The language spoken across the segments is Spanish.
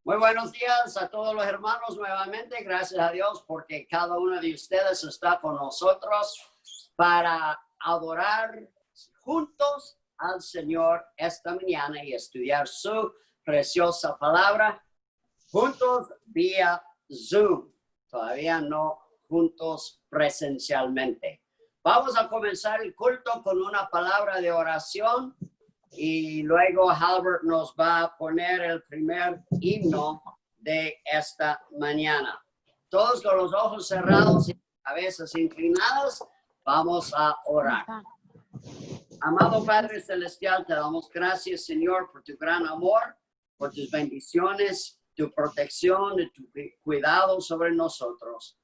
Muy buenos días a todos los hermanos nuevamente. Gracias a Dios porque cada uno de ustedes está con nosotros para adorar juntos al Señor esta mañana y estudiar su preciosa palabra juntos vía Zoom. Todavía no juntos presencialmente. Vamos a comenzar el culto con una palabra de oración. Y luego Albert nos va a poner el primer himno de esta mañana. Todos con los ojos cerrados y cabezas inclinadas, vamos a orar. Amado Padre Celestial, te damos gracias, Señor, por tu gran amor, por tus bendiciones, tu protección y tu cuidado sobre nosotros.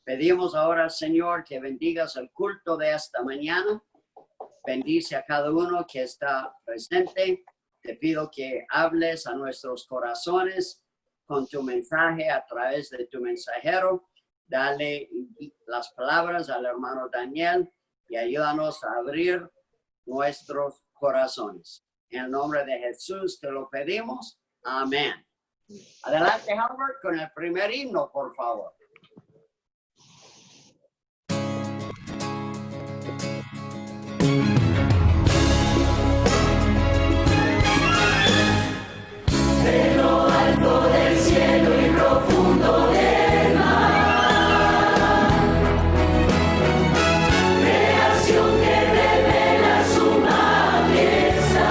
Pedimos ahora, Señor, que bendigas el culto de esta mañana. Bendice a cada uno que está presente. Te pido que hables a nuestros corazones con tu mensaje a través de tu mensajero. Dale las palabras al hermano Daniel y ayúdanos a abrir nuestros corazones. En el nombre de Jesús te lo pedimos. Amén. Adelante, Albert, con el primer himno, por favor. De lo alto del cielo y profundo del mar, creación que revela su majestad.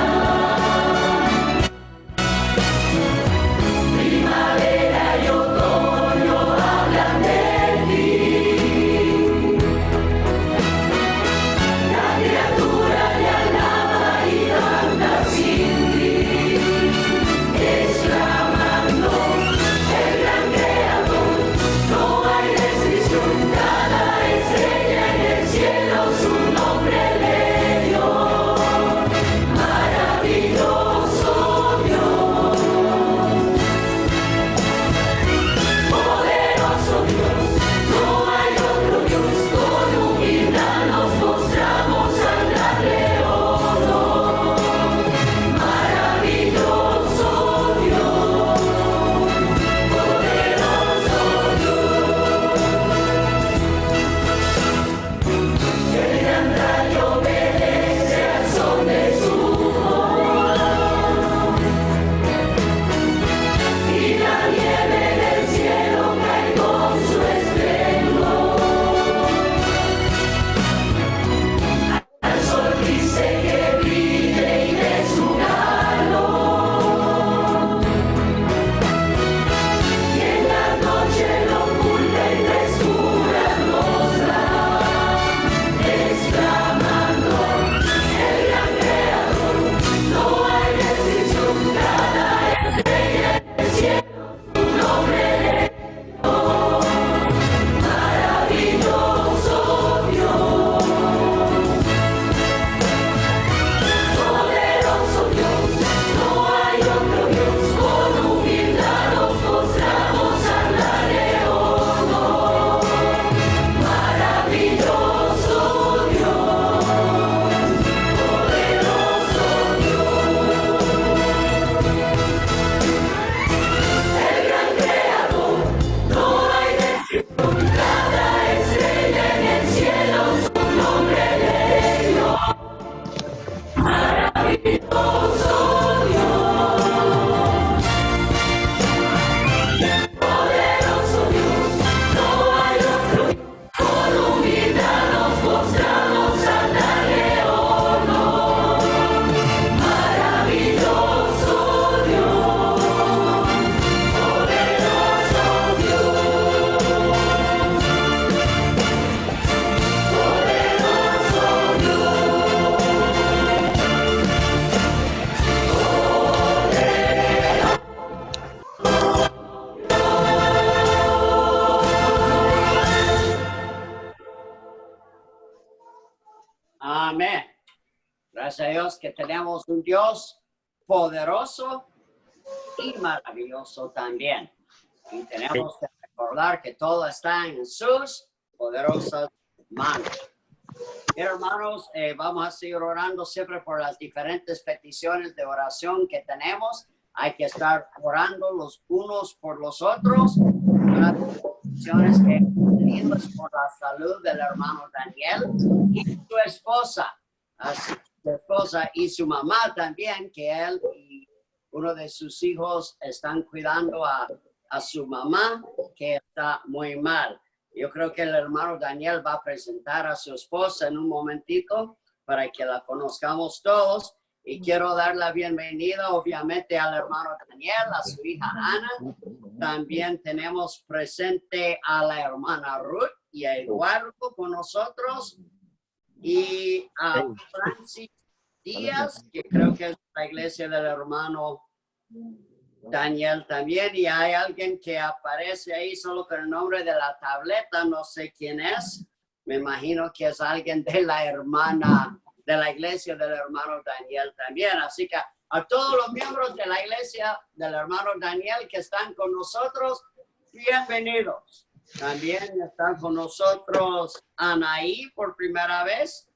Primavera y otoño hablan de ti. La criatura le alaba y canta sin fin. Exclamando, el gran creador, no hay restricción, cada estrella en el cielo su nombre le dio. Maravilloso Dios, poderoso Dios, no hay otro Dios, con humildad nos mostramos a darle honor. Maravilloso Dios, poderoso Dios, el gran rayo obedece al son de su voz, y la nieve del cielo cae con su esplendor. Al sol dice que brille y de su calor, y en la noche lo oculta y frescura nos da. Exclamando, el gran creador, no hay restricción, cada estrella en el cielo su nombre le dio. Maravilloso Dios, poderoso Dios, no hay otro Dios, con humildad nos mostramos a darle honor. Maravilloso Dios, poderoso Dios, el gran creador, no hay restricción, cada estrella en el cielo su nombre le dio. Maravilloso Dios, poderoso Dios, no hay otro Dios, con humildad nos mostramos a darle honor. Maravilloso Dios, poderoso Dios, Amén. Gracias a Dios que tenemos un Dios poderoso y maravilloso también. Y tenemos que recordar que todo está en sus poderosas manos. Bien, hermanos, vamos a seguir orando siempre por las diferentes peticiones de oración que tenemos. hay que estar orando los unos por los otros. Una de las peticiones que he tenido es por la salud del hermano Daniel y su esposa. Así, su esposa y su mamá también, que él y uno de sus hijos están cuidando a su mamá, que está muy mal. Yo creo que el hermano Daniel va a presentar a su esposa en un momentito para que la conozcamos todos. Y quiero dar la bienvenida, obviamente, al hermano Daniel, a su hija Ana. También tenemos presente a la hermana Ruth y a Eduardo con nosotros. Y a Francis Díaz, que creo que es la iglesia del hermano Daniel también. Y hay alguien que aparece ahí solo con el nombre de la tableta, no sé quién es. Me imagino que es alguien de la hermana, de la iglesia del hermano Daniel también. Así que a todos los miembros de la iglesia del hermano Daniel que están con nosotros, bienvenidos. También están con nosotros Anaí por primera vez,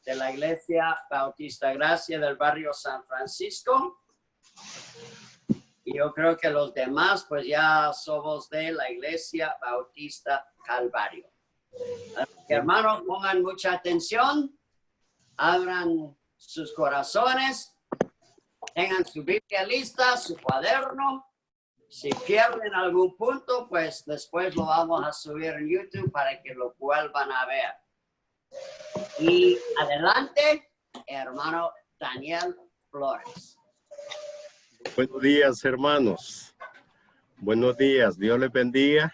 de la iglesia Bautista Gracia del barrio San Francisco. Y yo creo que los demás pues ya somos de la iglesia Bautista Calvario. Así que, hermanos, pongan mucha atención, abran sus corazones, tengan su Biblia lista, su cuaderno. Si pierden algún punto, pues después lo vamos a subir en YouTube para que lo vuelvan a ver. Y adelante, hermano Daniel Flores. Buenos días, hermanos. Buenos días. Dios les bendiga.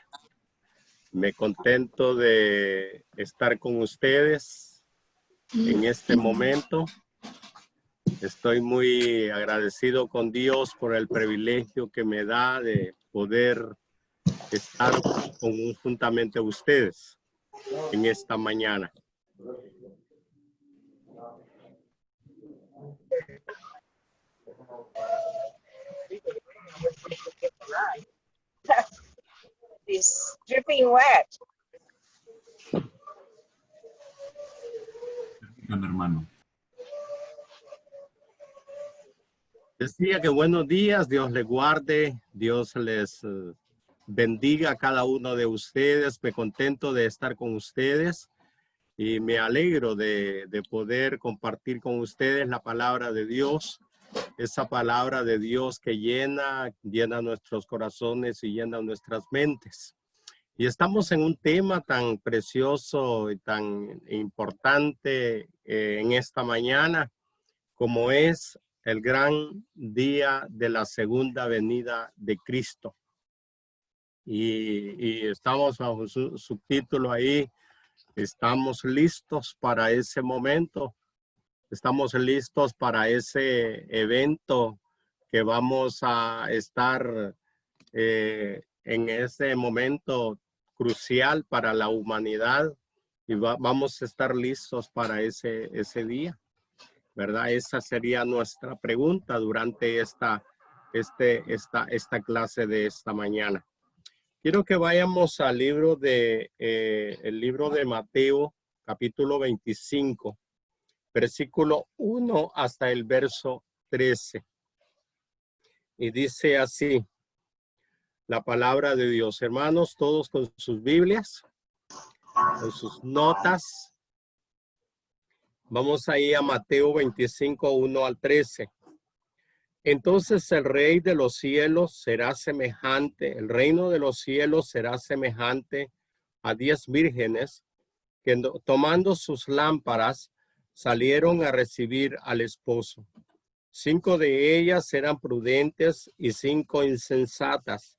Me contento de estar con ustedes en este momento. Estoy muy agradecido con Dios por el privilegio que me da de poder estar juntamente a ustedes en esta mañana. It's dripping wet. Hermano. Decía que buenos días, Dios les guarde, Dios les bendiga a cada uno de ustedes. Me contento de estar con ustedes y me alegro de poder compartir con ustedes la palabra de Dios. Esa palabra de Dios que llena nuestros corazones y llena nuestras mentes. Y estamos en un tema tan precioso y tan importante en esta mañana, como es el gran día de la segunda venida de Cristo. Y estamos bajo su subtítulo ahí, estamos listos para ese momento. Estamos listos para ese evento que vamos a estar en ese momento crucial para la humanidad y vamos a estar listos para ese día, ¿verdad? Esa sería nuestra pregunta durante esta clase de esta mañana. Quiero que vayamos al libro el libro de Mateo, capítulo 25. Versículo 1 hasta el verso 13. Y dice así la palabra de Dios. Hermanos, todos con sus Biblias, con sus notas. Vamos ahí a Mateo 25, 1 al 13. Entonces el rey de los cielos será semejante, el reino de los cielos será semejante a 10 vírgenes que tomando sus lámparas salieron a recibir al esposo. 5 de ellas eran prudentes y 5 insensatas.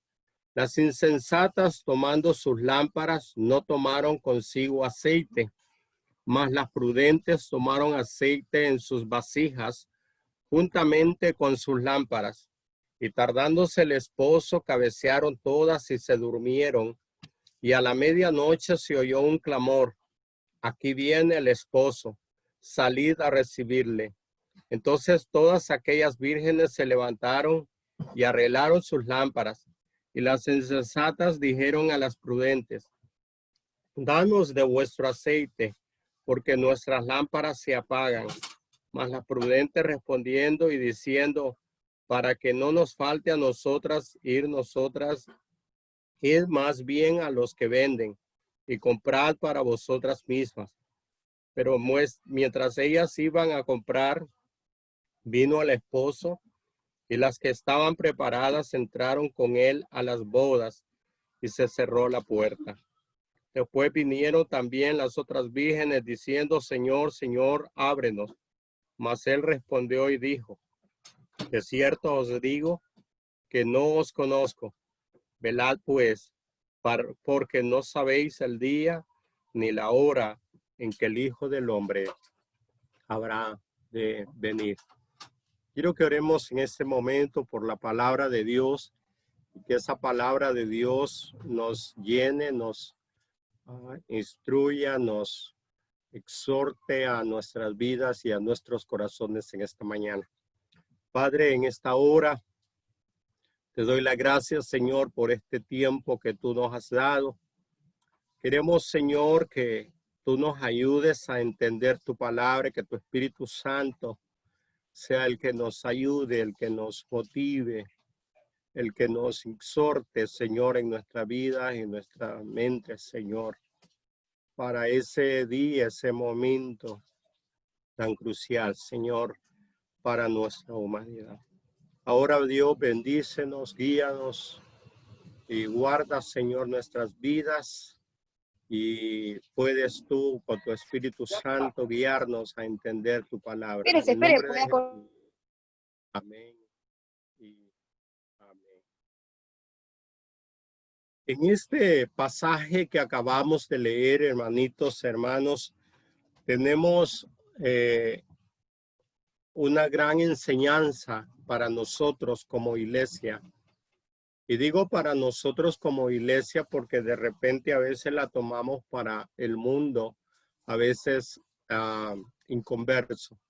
Las insensatas, tomando sus lámparas, no tomaron consigo aceite, mas las prudentes tomaron aceite en sus vasijas, juntamente con sus lámparas. Y tardándose el esposo, cabecearon todas y se durmieron. Y a la medianoche se oyó un clamor: aquí viene el esposo, salid a recibirle. Entonces todas aquellas vírgenes se levantaron y arreglaron sus lámparas. Y las insensatas dijeron a las prudentes: danos de vuestro aceite, porque nuestras lámparas se apagan. Mas las prudentes respondiendo y diciendo: para que no nos falte a nosotras ir más bien a los que venden y comprad para vosotras mismas. Pero mientras ellas iban a comprar, vino el esposo, y las que estaban preparadas entraron con él a las bodas, y se cerró la puerta. Después vinieron también las otras vírgenes diciendo, Señor, Señor, ábrenos. Mas él respondió y dijo, de cierto os digo que no os conozco. Velad pues, porque no sabéis el día ni la hora en que el Hijo del Hombre habrá de venir. Quiero que oremos en este momento por la palabra de Dios, y que esa palabra de Dios nos llene, nos instruya, nos exhorte a nuestras vidas y a nuestros corazones en esta mañana. Padre, en esta hora te doy las gracias, Señor, por este tiempo que tú nos has dado. Queremos, Señor, que tú nos ayudes a entender tu palabra, que tu Espíritu Santo sea el que nos ayude, el que nos motive, el que nos exhorte, Señor, en nuestra vida y en nuestra mente, Señor, para ese día, ese momento tan crucial, Señor, para nuestra humanidad. Ahora, Dios, bendícenos, guíanos y guarda, Señor, nuestras vidas, y puedes tú, con tu Espíritu Santo, guiarnos a entender tu palabra. En el nombre de Jesús. Amén y amén. En este pasaje que acabamos de leer, hermanitos, hermanos, tenemos una gran enseñanza para nosotros como iglesia. Y digo para nosotros como iglesia porque de repente a veces la tomamos para el mundo, a veces inconverso.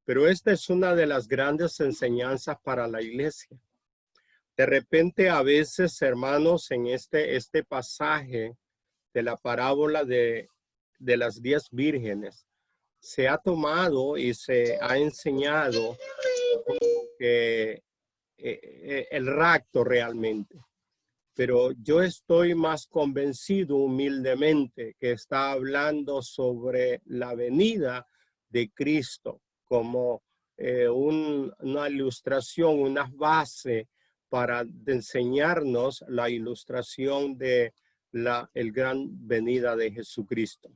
Pero esta es una de las grandes enseñanzas para la iglesia. De repente a veces, hermanos, en este pasaje de la parábola de las 10 vírgenes, se ha tomado y se ha enseñado que el rapto realmente. Pero yo estoy más convencido humildemente que está hablando sobre la venida de Cristo como una ilustración, una base para enseñarnos la ilustración de el gran venida de Jesucristo.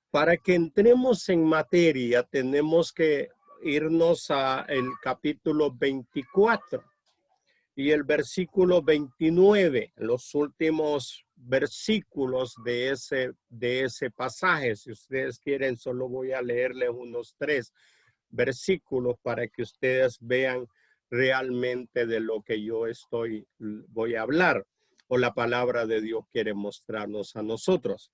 Para que entremos en materia, tenemos que irnos a el capítulo 24 y el versículo 29, los últimos versículos de ese pasaje. Si ustedes quieren, solo voy a leerles unos 3 versículos para que ustedes vean realmente de lo que yo voy a hablar, o la palabra de Dios quiere mostrarnos a nosotros.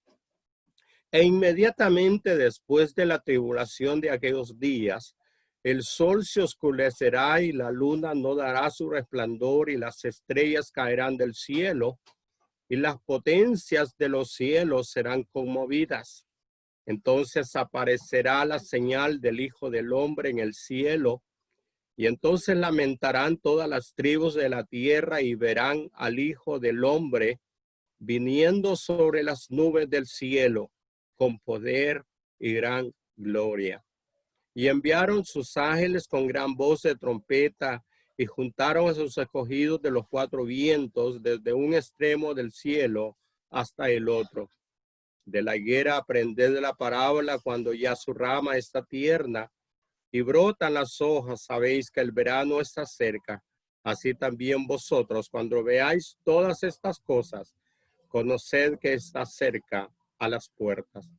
E inmediatamente después de la tribulación de aquellos días, el sol se oscurecerá y la luna no dará su resplandor y las estrellas caerán del cielo y las potencias de los cielos serán conmovidas. Entonces aparecerá la señal del Hijo del Hombre en el cielo y entonces lamentarán todas las tribus de la tierra y verán al Hijo del Hombre viniendo sobre las nubes del cielo con poder y gran gloria. Y enviaron sus ángeles con gran voz de trompeta y juntaron a sus escogidos de los 4 vientos desde un extremo del cielo hasta el otro. De la higuera aprended de la parábola cuando ya su rama está tierna y brotan las hojas, sabéis que el verano está cerca. Así también vosotros, cuando veáis todas estas cosas, conoced que está cerca a las puertas.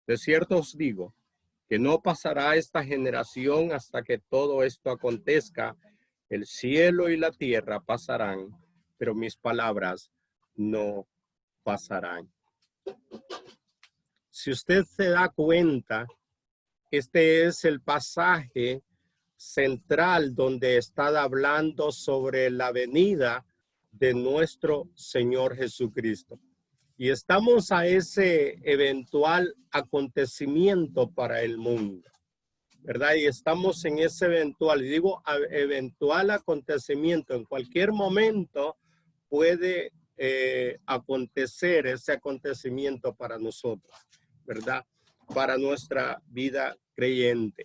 De cierto os digo que no pasará esta generación hasta que todo esto acontezca. El cielo y la tierra pasarán, pero mis palabras no pasarán. Si usted se da cuenta, este es el pasaje central donde está hablando sobre la venida de nuestro Señor Jesucristo. Y estamos a ese eventual acontecimiento para el mundo. ¿verdad? Y estamos en ese eventual, y digo eventual acontecimiento, en cualquier momento puede acontecer ese acontecimiento para nosotros, ¿verdad? Para nuestra vida creyente.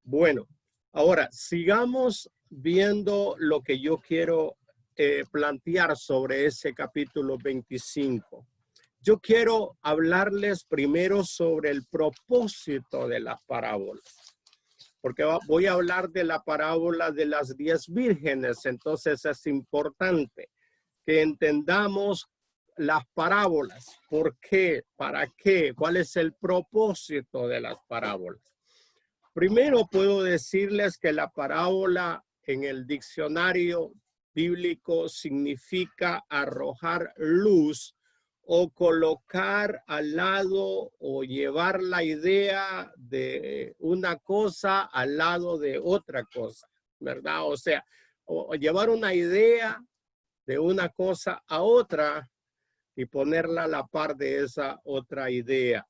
Bueno, ahora sigamos viendo lo que yo quiero plantear sobre ese capítulo 25. Yo quiero hablarles primero sobre el propósito de las parábolas, porque voy a hablar de la parábola de las 10 vírgenes, entonces es importante que entendamos las parábolas. ¿Por qué? ¿Para qué? ¿Cuál es el propósito de las parábolas? Primero puedo decirles que la parábola en el diccionario bíblico significa arrojar luz o colocar al lado o llevar la idea de una cosa al lado de otra cosa, ¿verdad? O sea, o llevar una idea de una cosa a otra y ponerla a la par de esa otra idea.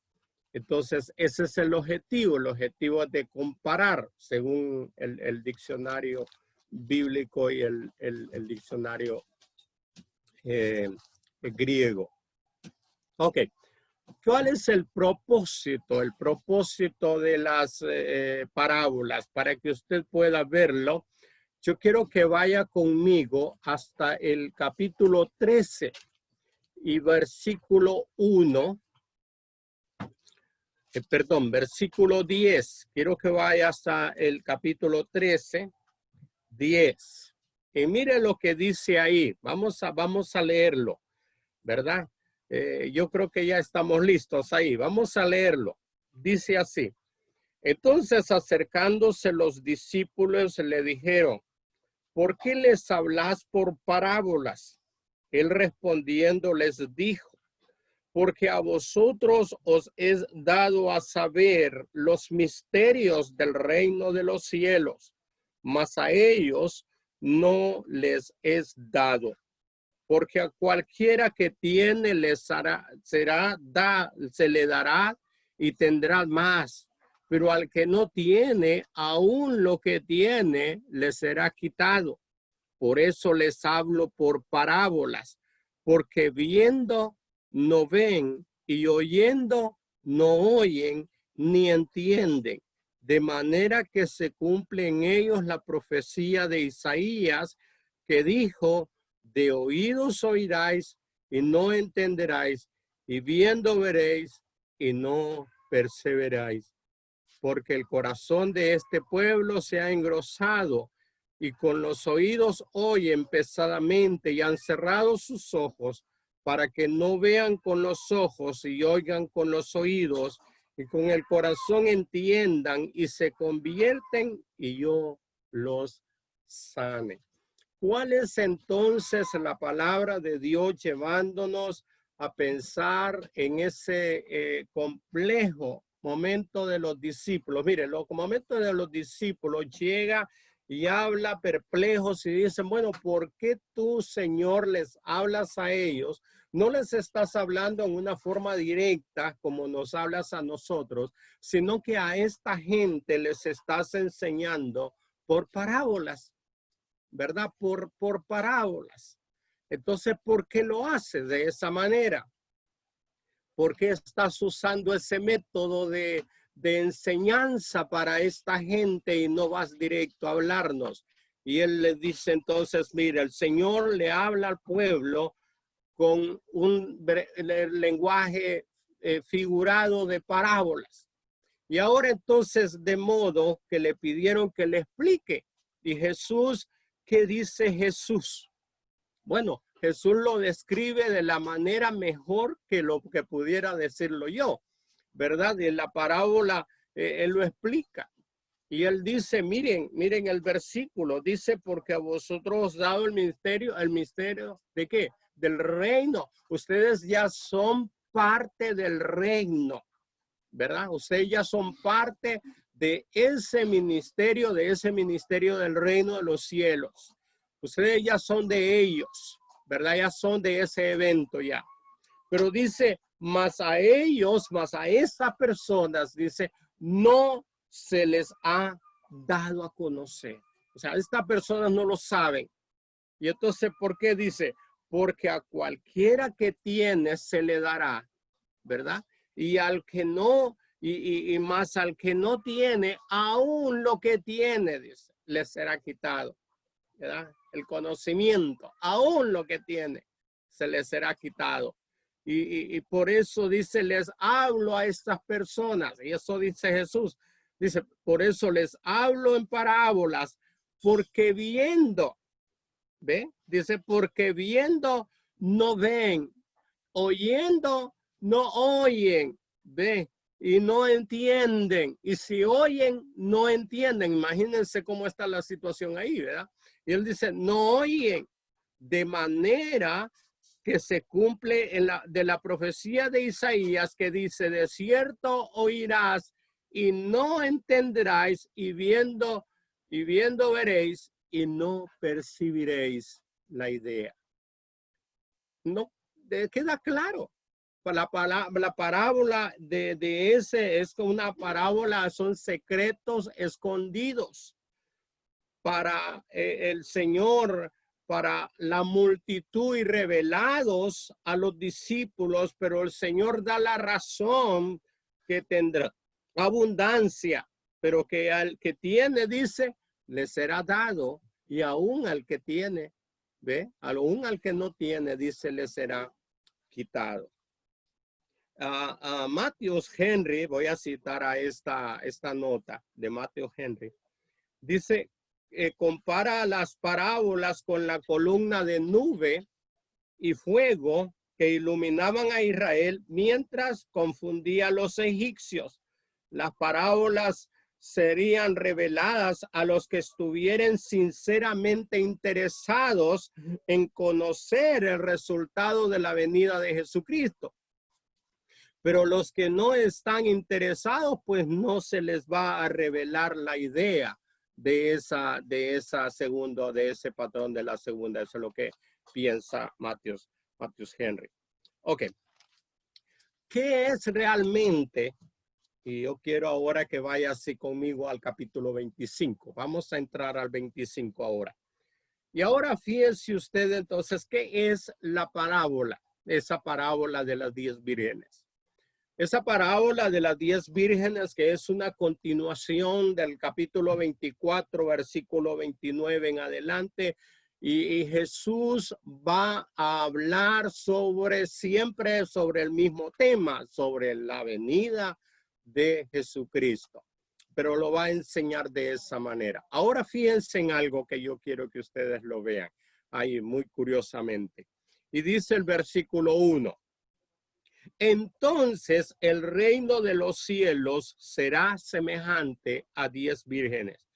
Entonces, ese es el objetivo. El objetivo es de comparar según el diccionario bíblico y el diccionario griego. Ok. ¿Cuál es el propósito? El propósito de las parábolas, para que usted pueda verlo. Yo quiero que vaya conmigo hasta el capítulo 13 y versículo 1. Versículo 10. Quiero que vaya hasta el capítulo 13, 10. Y mire lo que dice ahí. Vamos a leerlo, ¿verdad? Yo creo que ya estamos listos ahí. Vamos a leerlo. Dice así. Entonces, acercándose los discípulos, le dijeron, ¿por qué les hablas por parábolas? Él respondiendo les dijo, porque a vosotros os es dado a saber los misterios del reino de los cielos, mas a ellos no les es dado. Porque a cualquiera que tiene se le dará y tendrá más. Pero al que no tiene, aún lo que tiene le será quitado. Por eso les hablo por parábolas, porque viendo no ven y oyendo no oyen ni entienden. De manera que se cumple en ellos la profecía de Isaías que dijo, de oídos oiráis y no entenderáis, y viendo veréis y no perseveráis. Porque el corazón de este pueblo se ha engrosado y con los oídos oyen pesadamente y han cerrado sus ojos para que no vean con los ojos y oigan con los oídos y con el corazón entiendan y se convierten y yo los sane. ¿Cuál es entonces la palabra de Dios llevándonos a pensar en ese complejo momento de los discípulos? Mire, los momentos de los discípulos llega y habla perplejos y dicen, bueno, ¿por qué tú, Señor, les hablas a ellos? No les estás hablando en una forma directa como nos hablas a nosotros, sino que a esta gente les estás enseñando por parábolas, ¿verdad? Por parábolas. Entonces, ¿por qué lo haces de esa manera? ¿Por qué estás usando ese método de enseñanza para esta gente y no vas directo a hablarnos? Y él le dice entonces, mira, el Señor le habla al pueblo con un lenguaje figurado de parábolas. Y ahora entonces, de modo que le pidieron que le explique. Y Jesús, ¿qué dice Jesús? Bueno, Jesús lo describe de la manera mejor que lo que pudiera decirlo yo, ¿verdad? Y en la parábola él lo explica. Y él dice, miren el versículo, dice, porque a vosotros os dado el misterio ¿de qué? Del reino. Ustedes ya son parte del reino, ¿verdad? Ustedes ya son parte de ese ministerio del reino de los cielos. Ustedes ya son de ellos, ¿verdad? Ya son de ese evento ya. Pero dice, más a ellos, más a esas personas, dice, no se les ha dado a conocer. O sea, estas personas no lo saben. Y entonces, ¿por qué dice? Porque a cualquiera que tiene se le dará, ¿verdad? Y al que no, y más al que no tiene, aún lo que tiene, dice, le será quitado, ¿verdad? El conocimiento, aún lo que tiene, se le será quitado. Y por eso dice, les hablo a estas personas, y eso dice Jesús, dice, por eso les hablo en parábolas, porque viendo, ¿ve? Dice, porque viendo no ven, oyendo no oyen, ¿ve? Y no entienden. Y si oyen, no entienden. Imagínense cómo está la situación ahí, ¿verdad? Y él dice, no oyen, de manera que se cumple de la profecía de Isaías que dice, de cierto oirás y no entenderáis, y viendo veréis y no percibiréis la idea. No, queda claro. La parábola de ese es una parábola, son secretos escondidos para el Señor, para la multitud y revelados a los discípulos, pero el Señor da la razón que tendrá abundancia, pero que al que tiene, dice, le será dado, y aún al que tiene, ¿ve? Aún al que no tiene, dice, le será quitado. Matthews Henry, voy a citar a esta nota de Matthews Henry, dice, compara las parábolas con la columna de nube y fuego que iluminaban a Israel mientras confundía a los egipcios. Las parábolas serían reveladas a los que estuvieran sinceramente interesados en conocer el resultado de la venida de Jesucristo. Pero los que no están interesados, pues no se les va a revelar la idea de ese patrón de la segunda. Eso es lo que piensa Matthews Henry. Ok. ¿Qué es realmente? Y yo quiero ahora que vaya así conmigo al capítulo 25. Vamos a entrar al 25 ahora. Y ahora fíjense usted entonces, ¿qué es la parábola? Esa parábola de las 10 vírgenes. Esa parábola de las 10 vírgenes, que es una continuación del capítulo 24, versículo 29 en adelante, y Jesús va a hablar siempre sobre el mismo tema, sobre la venida de Jesucristo, pero lo va a enseñar de esa manera. Ahora fíjense en algo que yo quiero que ustedes lo vean ahí muy curiosamente. Y dice el versículo 1. Entonces el reino de los cielos será semejante a 10 vírgenes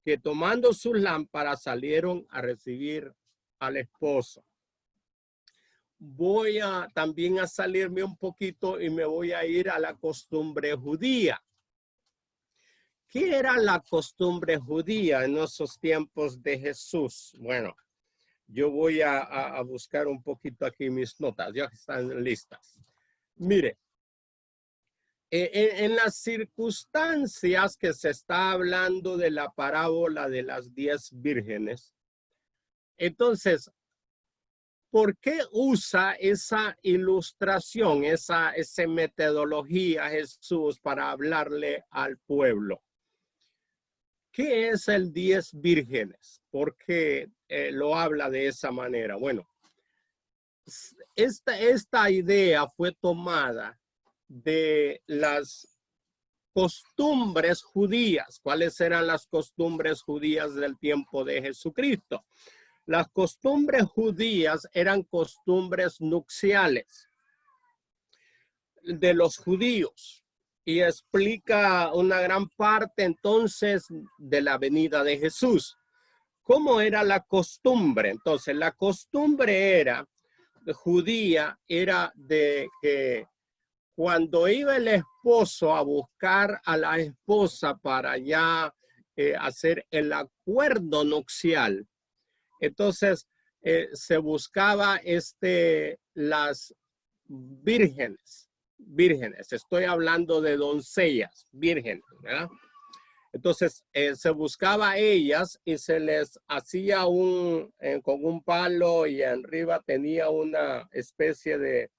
que tomando sus lámparas salieron a recibir al esposo. Voy también a salirme un poquito y me voy a ir a la costumbre judía. ¿Qué era la costumbre judía en esos tiempos de Jesús? Bueno, yo voy a buscar un poquito aquí mis notas, ya que están listas. Mire, en las circunstancias que se está hablando de la parábola de las 10 vírgenes, entonces, ¿por qué usa esa ilustración, esa metodología Jesús para hablarle al pueblo? ¿Qué es el 10 vírgenes? ¿Por qué lo habla de esa manera? Bueno, esta idea fue tomada de las costumbres judías. ¿Cuáles eran las costumbres judías del tiempo de Jesucristo? Las costumbres judías eran costumbres nupciales de los judíos y explica una gran parte entonces de la venida de Jesús. ¿Cómo era la costumbre? Entonces, la costumbre judía era de que cuando iba el esposo a buscar a la esposa para ya hacer el acuerdo nupcial, entonces se buscaba las vírgenes, estoy hablando de doncellas, vírgenes, ¿verdad? Entonces se buscaba a ellas y se les hacía con un palo y arriba tenía una especie de,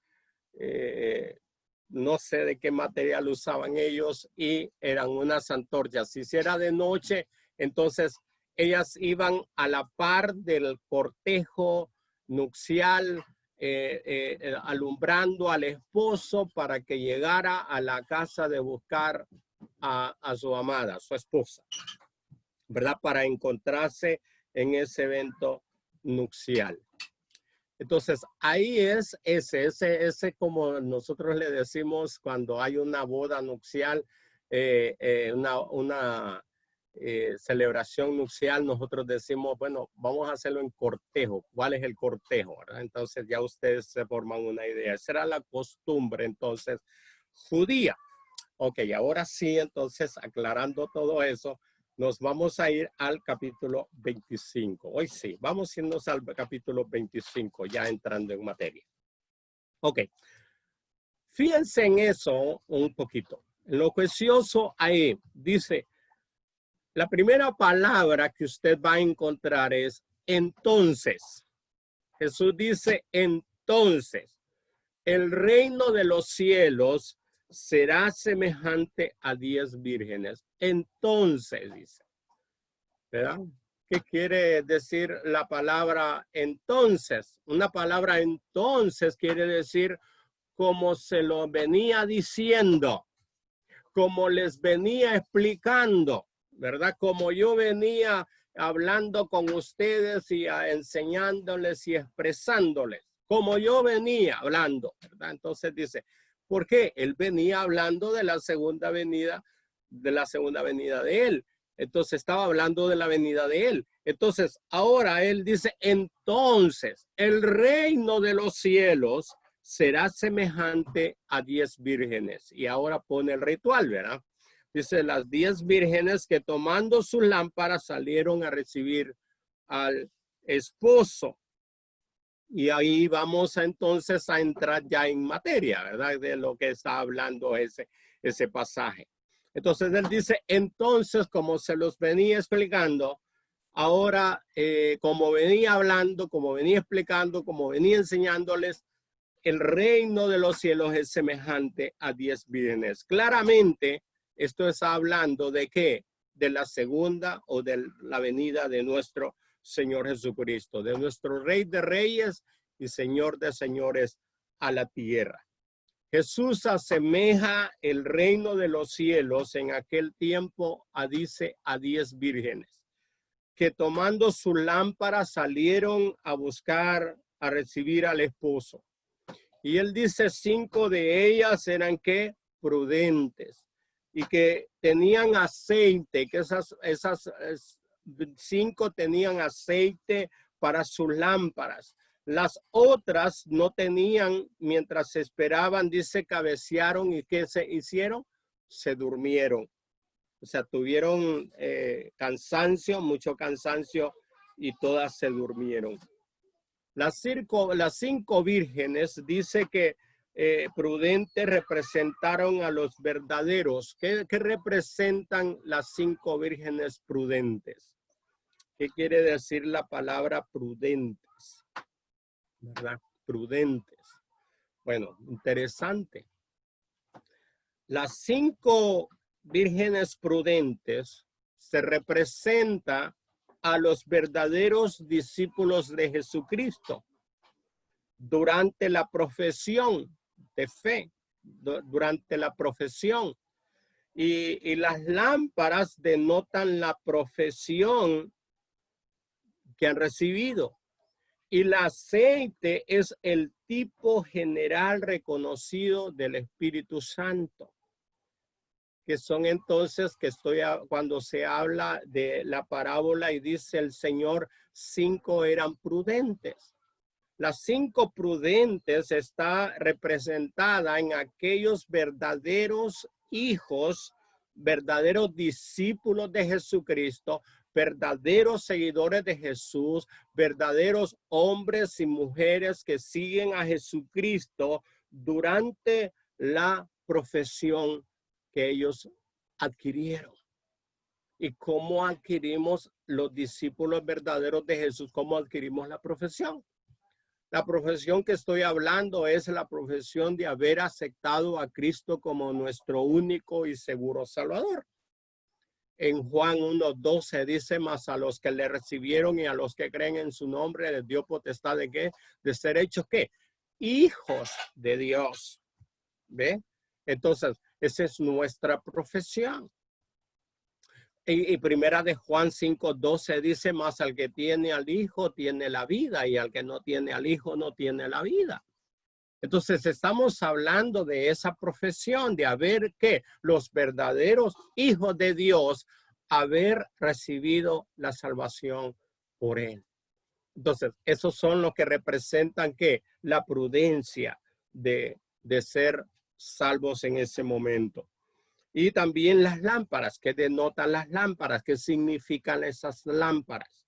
no sé de qué material usaban ellos y eran unas antorchas. Si era de noche, entonces ellas iban a la par del cortejo nupcial, alumbrando al esposo para que llegara a la casa de buscar a su amada, a su esposa, ¿verdad? Para encontrarse en ese evento nupcial. Entonces, ahí es ese como nosotros le decimos cuando hay una boda nupcial, una celebración nupcial, nosotros decimos, bueno, vamos a hacerlo en cortejo. ¿Cuál es el cortejo? ¿Verdad? Entonces, ya ustedes se forman una idea. Esa era la costumbre, entonces, judía. Ok, ahora sí, entonces, aclarando todo eso, nos vamos a ir al capítulo 25. Hoy sí, vamos a irnos al capítulo 25, ya entrando en materia. Ok, fíjense en eso un poquito. Lo precioso ahí dice, la primera palabra que usted va a encontrar es entonces. Jesús dice entonces, el reino de los cielos será semejante a 10 vírgenes. Entonces, dice, ¿verdad? ¿Qué quiere decir la palabra entonces? Una palabra entonces quiere decir como se lo venía diciendo, como les venía explicando, ¿verdad? Como yo venía hablando con ustedes y enseñándoles y expresándoles, como yo venía hablando, ¿verdad? Entonces dice, ¿por qué? Él venía hablando de la segunda venida de él. Entonces estaba hablando de la venida de él. Entonces ahora él dice, entonces el reino de los cielos será semejante a 10 vírgenes. Y ahora pone el ritual, ¿verdad? Dice, las 10 vírgenes que tomando sus lámparas salieron a recibir al esposo. Y ahí vamos entonces a entrar ya en materia, ¿verdad? De lo que está hablando ese pasaje. Entonces él dice, entonces, como se los venía explicando, ahora como venía hablando, como venía explicando, como venía enseñándoles, el reino de los cielos es semejante a 10 vírgenes. Claramente, esto está hablando de qué? De la segunda o de la venida de nuestro Señor Jesucristo, de nuestro Rey de Reyes y Señor de Señores a la tierra. Jesús asemeja el reino de los cielos en aquel tiempo a 10 vírgenes que tomando su lámpara salieron a buscar, a recibir al esposo. Y él dice 5 de ellas eran que prudentes y que tenían aceite, que esas 5 tenían aceite para sus lámparas. Las otras no tenían, mientras esperaban, dice, cabecearon y ¿qué se hicieron? Se durmieron. O sea, tuvieron cansancio, mucho cansancio y todas se durmieron. Las 5 vírgenes dice que prudentes representaron a los verdaderos. ¿Qué representan las 5 vírgenes prudentes? ¿Qué quiere decir la palabra prudentes? ¿Verdad? Prudentes. Bueno, interesante. Las 5 vírgenes prudentes se representa a los verdaderos discípulos de Jesucristo durante la profesión de fe, durante la profesión. Y las lámparas denotan la profesión que han recibido. Y el aceite es el tipo general reconocido del Espíritu Santo. Que son entonces, cuando se habla de la parábola y dice el Señor, 5 eran prudentes. Las 5 prudentes está representada en aquellos verdaderos hijos, verdaderos discípulos de Jesucristo, verdaderos seguidores de Jesús, verdaderos hombres y mujeres que siguen a Jesucristo durante la profesión que ellos adquirieron. ¿Y cómo adquirimos los discípulos verdaderos de Jesús? ¿Cómo adquirimos la profesión? La profesión que estoy hablando es la profesión de haber aceptado a Cristo como nuestro único y seguro Salvador. En Juan 1:12 dice, más a los que le recibieron y a los que creen en su nombre les dio potestad de qué, de ser hechos qué, hijos de Dios. ¿Ve? Entonces, esa es nuestra profesión. Y primera de Juan 5:12 dice, más al que tiene al Hijo tiene la vida, y al que no tiene al Hijo no tiene la vida. Entonces estamos hablando de esa profesión, de haber que los verdaderos hijos de Dios, haber recibido la salvación por él. Entonces, esos son los que representan que la prudencia de ser salvos en ese momento. Y también las lámparas, que denotan las lámparas, ¿qué significan esas lámparas?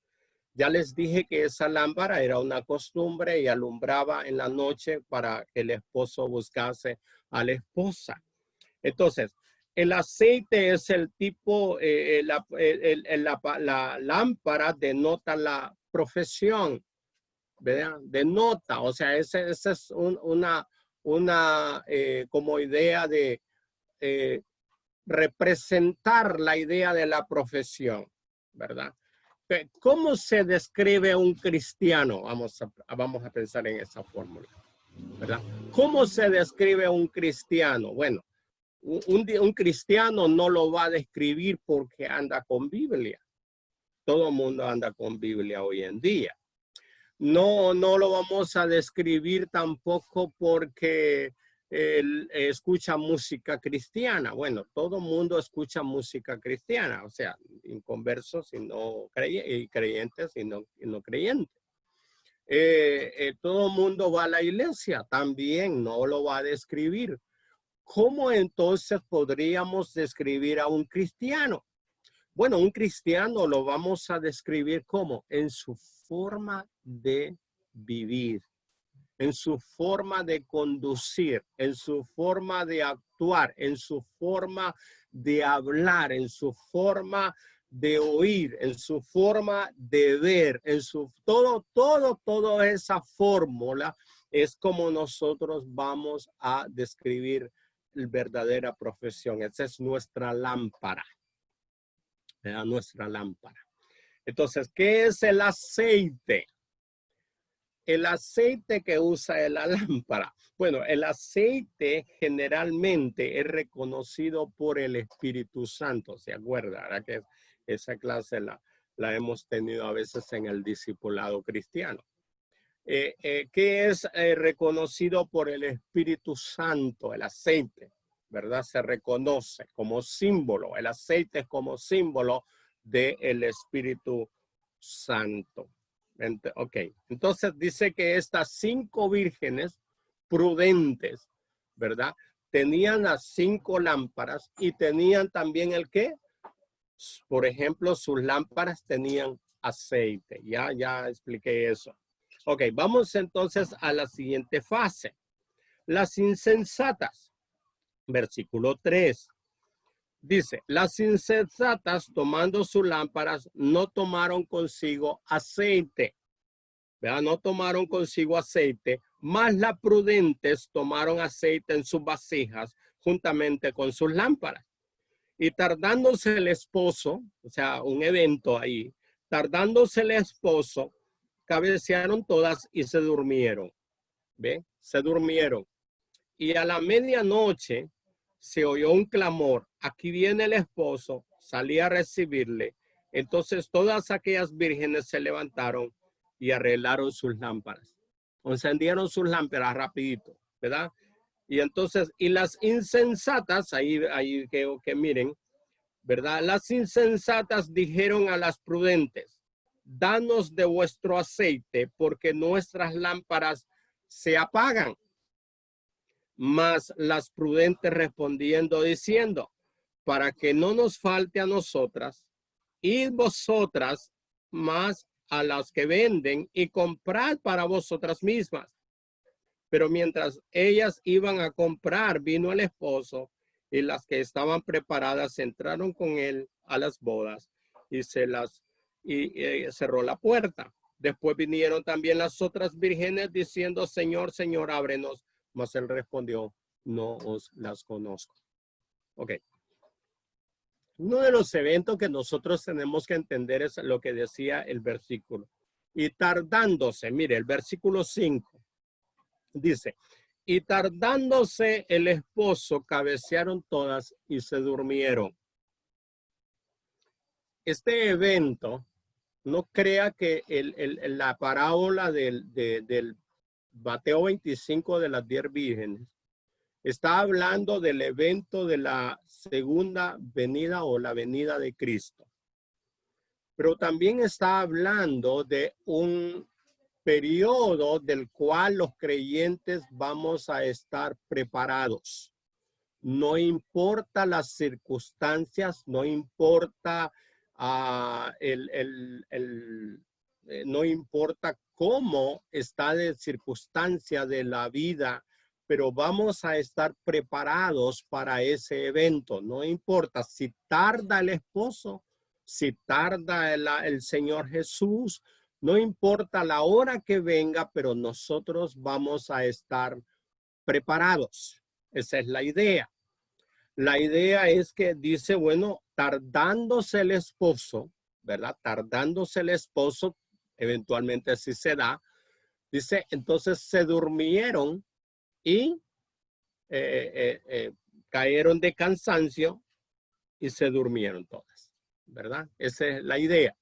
Ya les dije que esa lámpara era una costumbre y alumbraba en la noche para que el esposo buscase a la esposa. Entonces, el aceite es el tipo, la lámpara denota la profesión, ¿verdad? Denota, o sea, esa es una como idea de representar la idea de la profesión, ¿verdad? ¿Cómo se describe un cristiano? Vamos a pensar en esa fórmula, ¿verdad? ¿Cómo se describe un cristiano? Bueno, un cristiano no lo va a describir porque anda con Biblia. Todo el mundo anda con Biblia hoy en día. No lo vamos a describir tampoco porque escucha música cristiana. Bueno, todo el mundo escucha música cristiana, o sea, inconversos y no creyentes y no creyentes. Todo el mundo va a la iglesia, también no lo va a describir. ¿Cómo entonces podríamos describir a un cristiano? Bueno, un cristiano lo vamos a describir como en su forma de vivir, en su forma de conducir, en su forma de actuar, en su forma de hablar, en su forma de oír, en su forma de ver, en su toda esa fórmula es como nosotros vamos a describir la verdadera profesión. Esa es nuestra lámpara. Nuestra lámpara. Entonces, ¿qué es el aceite? El aceite que usa la lámpara. Bueno, el aceite generalmente es reconocido por el Espíritu Santo. ¿Se acuerda? ¿Verdad? Que esa clase la hemos tenido a veces en el discipulado cristiano. ¿Qué es reconocido por el Espíritu Santo? El aceite, ¿verdad? Se reconoce como símbolo. El aceite es como símbolo del Espíritu Santo. Ok, entonces dice que estas 5 vírgenes prudentes, ¿verdad? Tenían las 5 lámparas y tenían también el ¿qué? Por ejemplo, sus lámparas tenían aceite. Ya expliqué eso. Ok, vamos entonces a la siguiente fase. Las insensatas. Versículo 3. Dice, las insensatas tomando sus lámparas no tomaron consigo aceite. ¿Verdad? No tomaron consigo aceite, mas las prudentes tomaron aceite en sus vasijas juntamente con sus lámparas. Y tardándose el esposo, o sea, un evento ahí, tardándose el esposo, cabecearon todas y se durmieron. ¿Ve? Se durmieron. Y a la medianoche se oyó un clamor. Aquí viene el esposo, salí a recibirle. Entonces todas aquellas vírgenes se levantaron y arreglaron sus lámparas. Encendieron sus lámparas rapidito, ¿verdad? Y entonces, y las insensatas, ahí que miren, ¿verdad? Las insensatas dijeron a las prudentes, danos de vuestro aceite, porque nuestras lámparas se apagan. Mas las prudentes respondiendo diciendo, para que no nos falte a nosotras, id vosotras más a las que venden y comprad para vosotras mismas. Pero mientras ellas iban a comprar, vino el esposo Y las que estaban preparadas entraron con él a las bodas y cerró la puerta. Después vinieron también las otras vírgenes diciendo, Señor, Señor, ábrenos. Mas él respondió, no os las conozco. Ok. Uno de los eventos que nosotros tenemos que entender es lo que decía el versículo. Y tardándose, mire, el versículo 5 dice, y tardándose el esposo, cabecearon todas y se durmieron. Este evento, no crea que la parábola del Mateo 25 de las 10 vírgenes está hablando del evento de la segunda venida o la venida de Cristo. Pero también está hablando de un periodo del cual los creyentes vamos a estar preparados. No importa las circunstancias, no importa no importa cómo está de circunstancia de la vida, pero vamos a estar preparados para ese evento. No importa si tarda el esposo, si tarda el Señor Jesús, no importa la hora que venga, pero nosotros vamos a estar preparados. Esa es la idea. La idea es que dice, bueno, tardándose el esposo, ¿verdad? Tardándose el esposo, eventualmente así se da. Dice, entonces se durmieron y cayeron de cansancio y se durmieron todas, ¿verdad? Esa es la idea.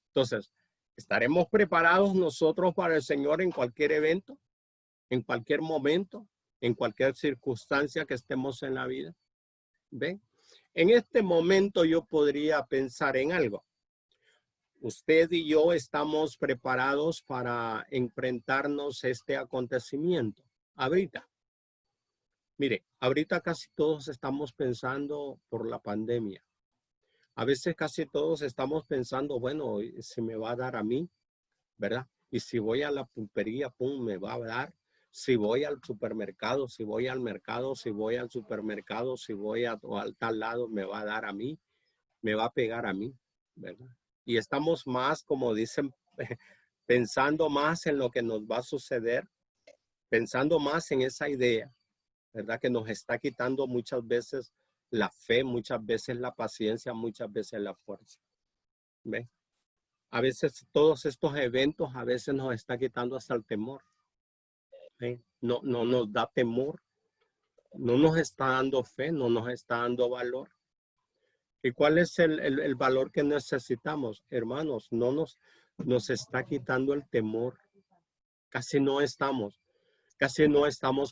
Entonces, ¿estaremos preparados nosotros para el Señor en cualquier evento, en cualquier momento, en cualquier circunstancia que estemos en la vida? ¿Ven? En este momento yo podría pensar en algo. Usted y yo estamos preparados para enfrentarnos a este acontecimiento. Ahorita. Mire, ahorita casi todos estamos pensando por la pandemia. A veces casi todos estamos pensando, bueno, se me va a dar a mí, ¿verdad? Y si voy a la pulpería, pum, me va a dar. Si voy al supermercado, si voy al mercado, si voy al supermercado, si voy al tal lado, me va a dar a mí, me va a pegar a mí, ¿verdad? Y estamos más, como dicen, pensando más en lo que nos va a suceder, pensando más en esa idea, ¿verdad? Que nos está quitando muchas veces la fe, muchas veces la paciencia, muchas veces la fuerza. ¿Ve? A veces todos estos eventos a veces nos está quitando hasta el temor. ¿Ve? No nos da temor, no nos está dando fe, no nos está dando valor. ¿Y cuál es el valor que necesitamos? Hermanos, nos está quitando el temor. Casi no estamos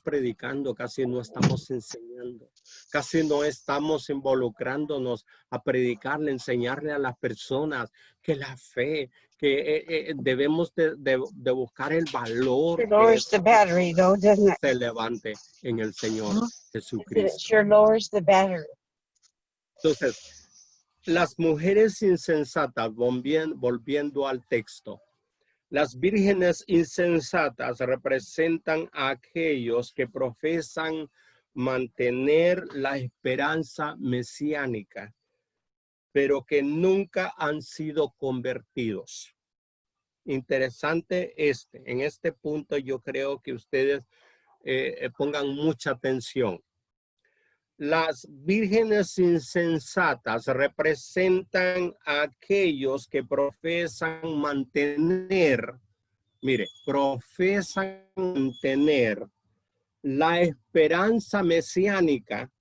predicando, casi no estamos enseñando, casi no estamos involucrándonos a predicarle, enseñarle a las personas que la fe, que debemos de buscar el valor Sure lowers the battery though, doesn't it? se levante en el Señor It Jesucristo. sure lowers the battery. Entonces, las mujeres insensatas, volviendo al texto, las vírgenes insensatas representan a aquellos que profesan mantener la esperanza mesiánica, pero que nunca han sido convertidos. Interesante en este punto yo creo que ustedes pongan mucha atención. Las vírgenes insensatas representan a aquellos que profesan mantener la esperanza mesiánica,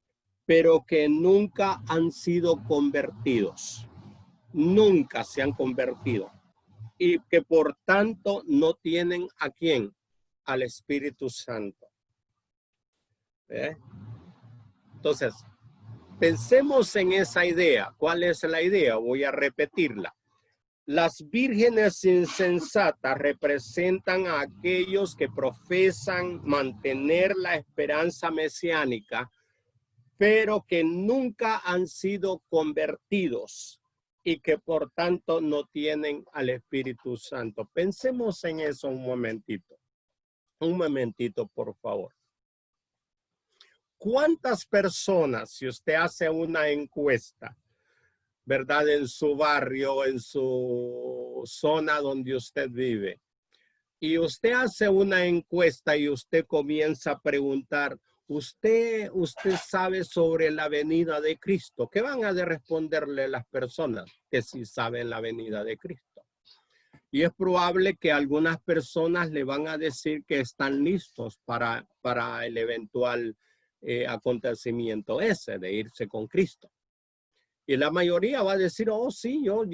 pero que nunca han sido convertidos. Nunca se han convertido. Y que por tanto no tienen ¿a quién? Al Espíritu Santo. Entonces, pensemos en esa idea. ¿Cuál es la idea? Voy a repetirla. Las vírgenes insensatas representan a aquellos que profesan mantener la esperanza mesiánica, pero que nunca han sido convertidos y que por tanto no tienen al Espíritu Santo. Pensemos en eso un momentito. Un momentito, por favor. ¿cuántas personas, si usted hace una encuesta, verdad, en su barrio, en su zona donde usted vive, y usted hace una encuesta y usted comienza a preguntar, ¿usted sabe sobre la venida de Cristo? ¿Qué van a responderle las personas que sí saben la venida de Cristo? Y es probable que algunas personas le van a decir que están listos para el eventual acontecimiento ese de irse con Cristo. Y la mayoría va a decir, oh sí, yo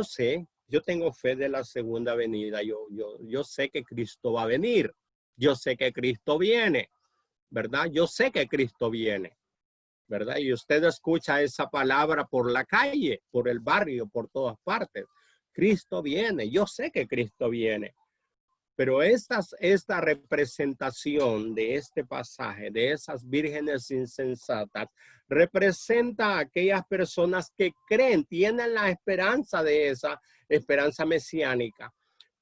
sé, yo tengo fe de la segunda venida, yo sé que Cristo va a venir, yo sé que Cristo viene, ¿verdad? Yo sé que Cristo viene, ¿verdad? Y usted escucha esa palabra por la calle, por el barrio, por todas partes. Cristo viene, yo sé que Cristo viene. Pero esta representación de este pasaje, de esas vírgenes insensatas, representa a aquellas personas que creen, tienen la esperanza de esa esperanza mesiánica,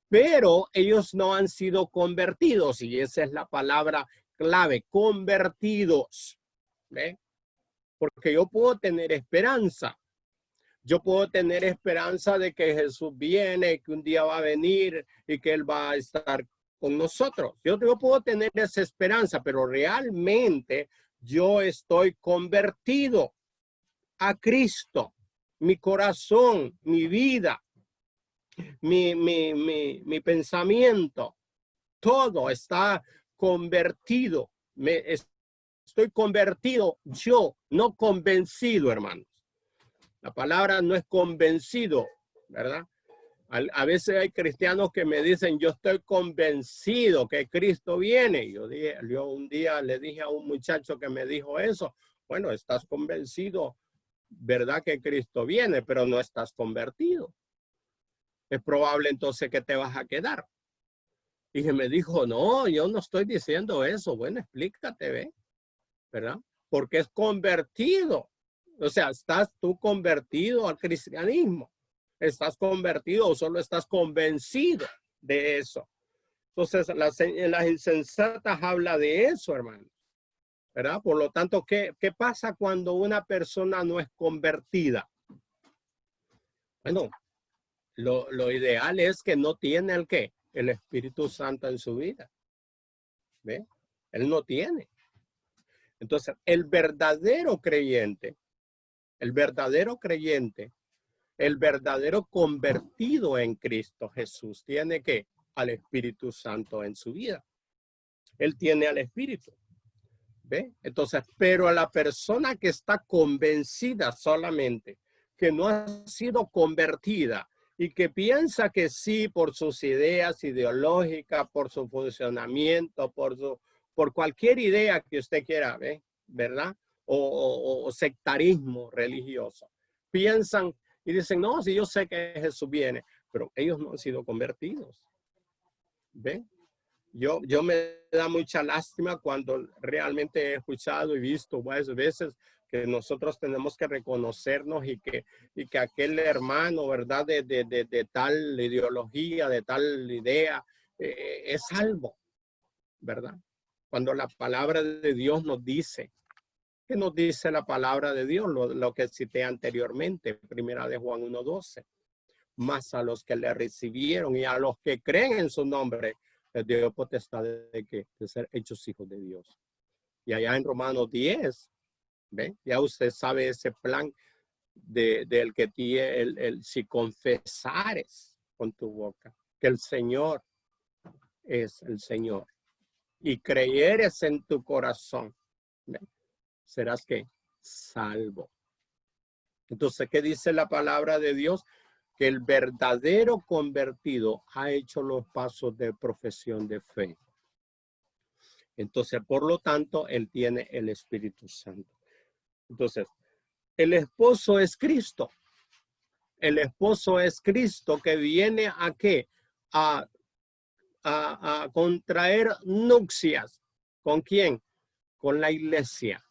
pero ellos no han sido convertidos, y esa es la palabra clave, convertidos. ¿Ve? Porque yo puedo tener esperanza. Yo puedo tener esperanza de que Jesús viene, que un día va a venir y que Él va a estar con nosotros. Yo puedo tener esa esperanza, pero realmente yo estoy convertido a Cristo. Mi corazón, mi vida, mi pensamiento, todo está convertido. Estoy convertido yo, no convencido, hermanos. La palabra no es convencido, ¿verdad? A veces hay cristianos que me dicen, yo estoy convencido que Cristo viene. Yo un día le dije a un muchacho que me dijo eso, bueno, estás convencido, ¿verdad? Que Cristo viene, pero no estás convertido. Es probable entonces que te vas a quedar. Y me dijo, no, yo no estoy diciendo eso. Bueno, explícate, ¿ve? ¿Verdad? Porque es convertido. O sea, ¿estás tú convertido al cristianismo? ¿Estás convertido o solo estás convencido de eso? Entonces, las insensatas habla de eso, hermano. ¿Verdad? Por lo tanto, ¿qué pasa cuando una persona no es convertida? Bueno, lo ideal es que no tiene el ¿qué? El Espíritu Santo en su vida. ¿Ve? Él no tiene. Entonces, el verdadero creyente, el verdadero convertido en Cristo Jesús tiene que al Espíritu Santo en su vida. Él tiene al Espíritu. ¿Ve? Entonces, pero a la persona que está convencida solamente, que no ha sido convertida y que piensa que sí por sus ideas ideológicas, por su funcionamiento, por cualquier idea que usted quiera, ¿ve? ¿Verdad? O sectarismo religioso. Piensan y dicen, no, si yo sé que Jesús viene, pero ellos no han sido convertidos. ¿Ve? Yo me da mucha lástima cuando realmente he escuchado y visto varias veces que nosotros tenemos que reconocernos y que aquel hermano, ¿verdad? De tal ideología, de tal idea, es salvo, ¿verdad? Cuando la palabra de Dios nos dice, ¿qué nos dice la palabra de Dios? Lo que cité anteriormente, primera de Juan 1:12. Más a los que le recibieron y a los que creen en su nombre, les dio potestad de ser hechos hijos de Dios. Y allá en Romanos 10, ¿ve? Ya usted sabe ese plan del que tiene si confesares con tu boca que el Señor es el Señor y creyeres en tu corazón, ¿ve? Serás que salvo. Entonces, ¿qué dice la palabra de Dios? Que el verdadero convertido ha hecho los pasos de profesión de fe. Entonces, por lo tanto, él tiene el Espíritu Santo. Entonces, el esposo es Cristo. El esposo es Cristo que viene a ¿qué? A contraer nupcias. ¿Con quién? Con la iglesia.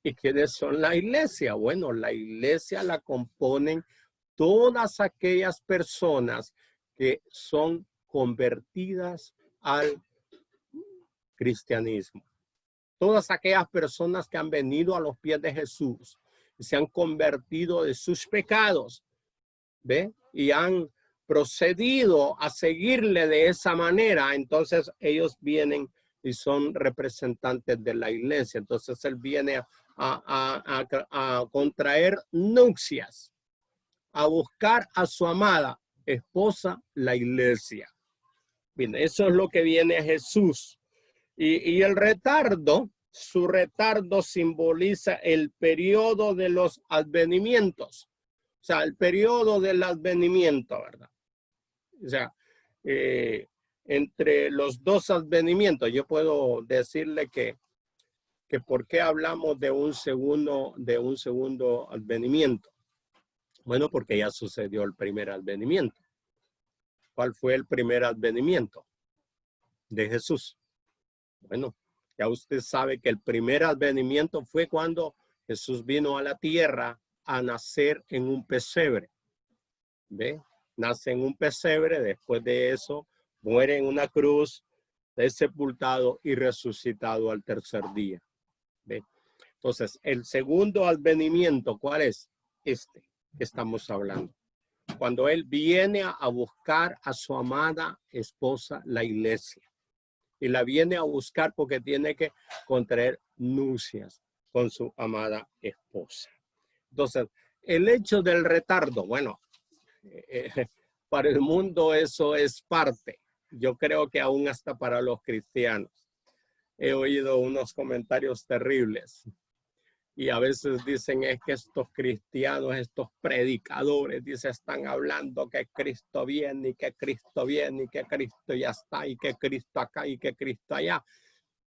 ¿Y quiénes son la iglesia? Bueno, la iglesia la componen todas aquellas personas que son convertidas al cristianismo. todas aquellas personas que han venido a los pies de Jesús y se han convertido de sus pecados, ¿ve? Y han procedido a seguirle de esa manera, entonces ellos vienen y son representantes de la iglesia. Entonces él viene a contraer nupcias, a buscar a su amada esposa, la iglesia. Bien, eso es lo que viene a Jesús. Y el retardo, su retardo simboliza el periodo de los advenimientos. O sea, el periodo del advenimiento, ¿verdad? O sea, entre los dos advenimientos, yo puedo decirle que por qué hablamos de un segundo advenimiento. Bueno, porque ya sucedió el primer advenimiento. ¿Cuál fue el primer advenimiento de Jesús? Bueno, ya usted sabe que el primer advenimiento fue cuando Jesús vino a la tierra a nacer en un pesebre. ¿Ve? Nace en un pesebre, después de eso muere en una cruz, es sepultado y resucitado al tercer día. ¿Ve? Entonces, el segundo advenimiento, ¿cuál es? Este que estamos hablando. Cuando él viene a buscar a su amada esposa, la iglesia. Y la viene a buscar porque tiene que contraer nupcias con su amada esposa. Entonces, el hecho del retardo, bueno, para el mundo eso es parte. Yo creo que aún hasta para los cristianos. He oído unos comentarios terribles. Y a veces dicen es que estos cristianos, estos predicadores, dice, están hablando que Cristo viene y que Cristo viene y que Cristo ya está y que Cristo acá y que Cristo allá.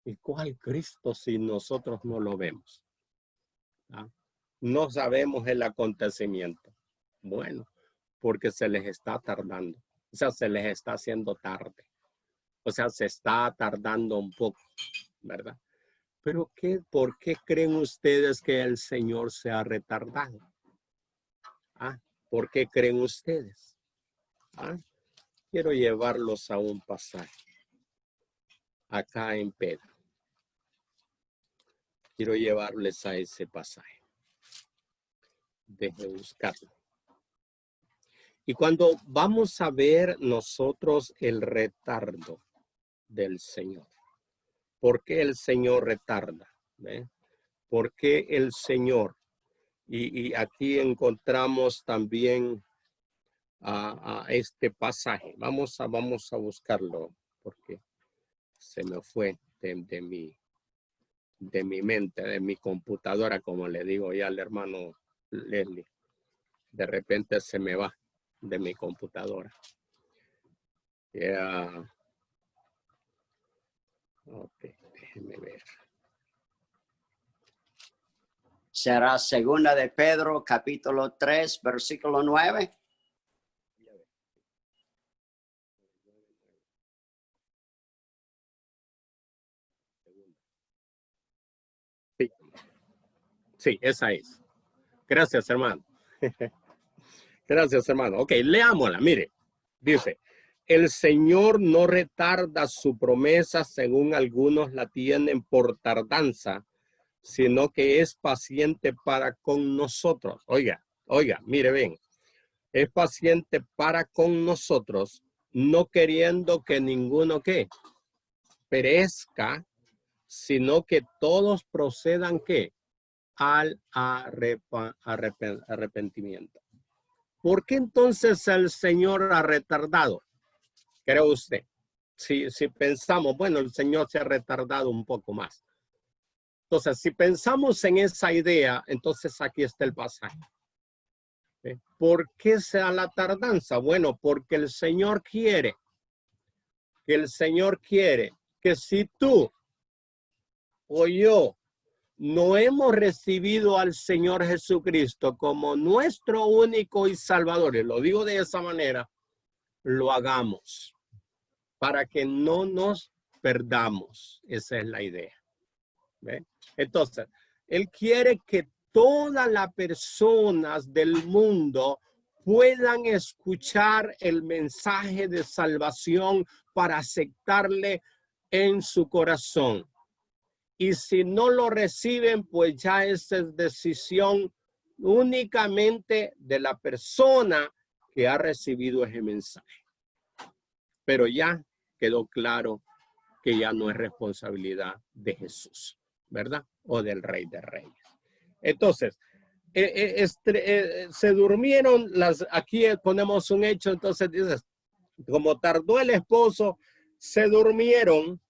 ¿Y cuál Cristo si nosotros no lo vemos? ¿Ah? No sabemos el acontecimiento. Bueno, porque se les está tardando. O sea, se les está haciendo tarde. O sea, se está tardando un poco, ¿verdad? Pero ¿por qué creen ustedes que el Señor se ha retardado? ¿Ah? ¿Por qué creen ustedes? ¿Ah? Quiero llevarlos a un pasaje. Acá en Pedro. Quiero llevarles a ese pasaje. Deje buscarlo. Y cuando vamos a ver nosotros el retardo del Señor. ¿Por qué el Señor retarda? ¿Ve? ¿Por qué el Señor? Y aquí encontramos también a este pasaje. Vamos a buscarlo porque se me fue de mi mente, de mi computadora, como le digo ya al hermano Leslie. De repente se me va de mi computadora. Ok, déjeme ver. Será segunda de Pedro, capítulo 3, versículo 9. Sí, esa es. Gracias, hermano. Gracias, hermano. Ok, leámosla. Mire, dice, el Señor no retarda su promesa según algunos la tienen por tardanza, sino que es paciente para con nosotros. Oiga, mire, ven. Es paciente para con nosotros, no queriendo que ninguno ¿qué? Perezca, sino que todos procedan ¿qué? Al arrepentimiento. ¿Por qué entonces el Señor ha retardado? ¿Cree usted? Si pensamos, bueno, el Señor se ha retardado un poco más. Entonces, si pensamos en esa idea, entonces aquí está el pasaje. ¿Por qué sea la tardanza? Bueno, porque el Señor quiere que si tú o yo no hemos recibido al Señor Jesucristo como nuestro único y Salvador, y lo digo de esa manera, lo hagamos para que no nos perdamos. Esa es la idea. ¿Ve? Entonces, Él quiere que todas las personas del mundo puedan escuchar el mensaje de salvación para aceptarle en su corazón. Y si no lo reciben, pues ya esa es decisión únicamente de la persona que ha recibido ese mensaje. Pero ya quedó claro que ya no es responsabilidad de Jesús, ¿verdad? O del Rey de Reyes. Entonces, se durmieron aquí ponemos un hecho, entonces dices, como tardó el esposo, se durmieron,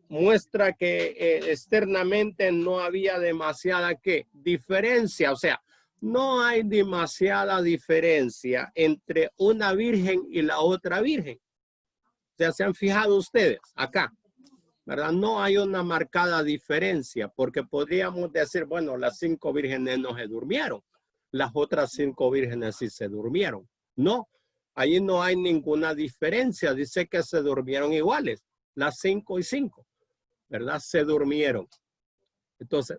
muestra que externamente no había demasiada diferencia, o sea, no hay demasiada diferencia entre una virgen y la otra virgen. O sea, ¿se han fijado ustedes acá? ¿Verdad? No hay una marcada diferencia, porque podríamos decir, bueno, las 5 vírgenes no se durmieron, las otras 5 vírgenes sí se durmieron. No, ahí no hay ninguna diferencia, dice que se durmieron iguales, las 5 y 5, ¿verdad? Se durmieron. Entonces,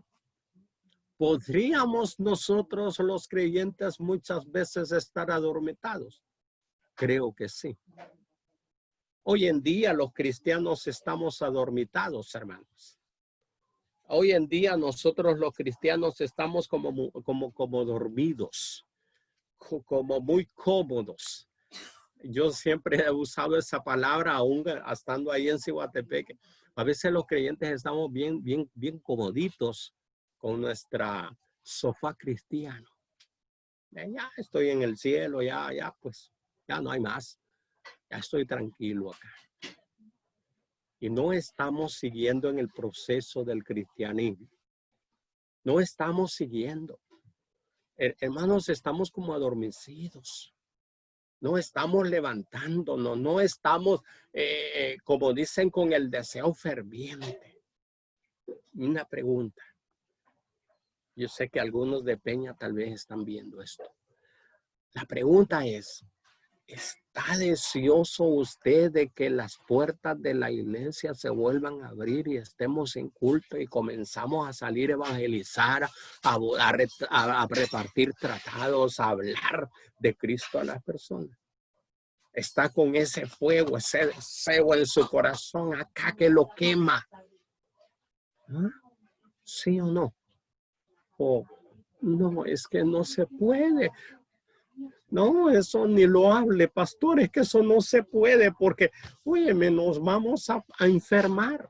¿podríamos nosotros los creyentes muchas veces estar adormitados? Creo que sí. Hoy en día los cristianos estamos adormitados, hermanos. Hoy en día nosotros los cristianos estamos como dormidos, como muy cómodos. Yo siempre he usado esa palabra, aún estando ahí en Cihuatepec. A veces los creyentes estamos bien comoditos con nuestra sofá cristiano. Ya estoy en el cielo, ya no hay más. Ya estoy tranquilo acá. Y no estamos siguiendo en el proceso del cristianismo. No estamos siguiendo. Hermanos, estamos como adormecidos. No estamos levantándonos. No estamos, como dicen, con el deseo ferviente. Una pregunta. Yo sé que algunos de Peña tal vez están viendo esto. La pregunta es, ¿está deseoso usted de que las puertas de la iglesia se vuelvan a abrir y estemos en culto y comenzamos a salir a evangelizar, a repartir tratados, a hablar de Cristo a las personas? Está con ese fuego, ese deseo en su corazón acá que lo quema. ¿Ah? ¿Sí o no? O no, es que no se puede. No, eso ni lo hable, pastor, es que eso no se puede porque, óyeme, nos vamos a enfermar,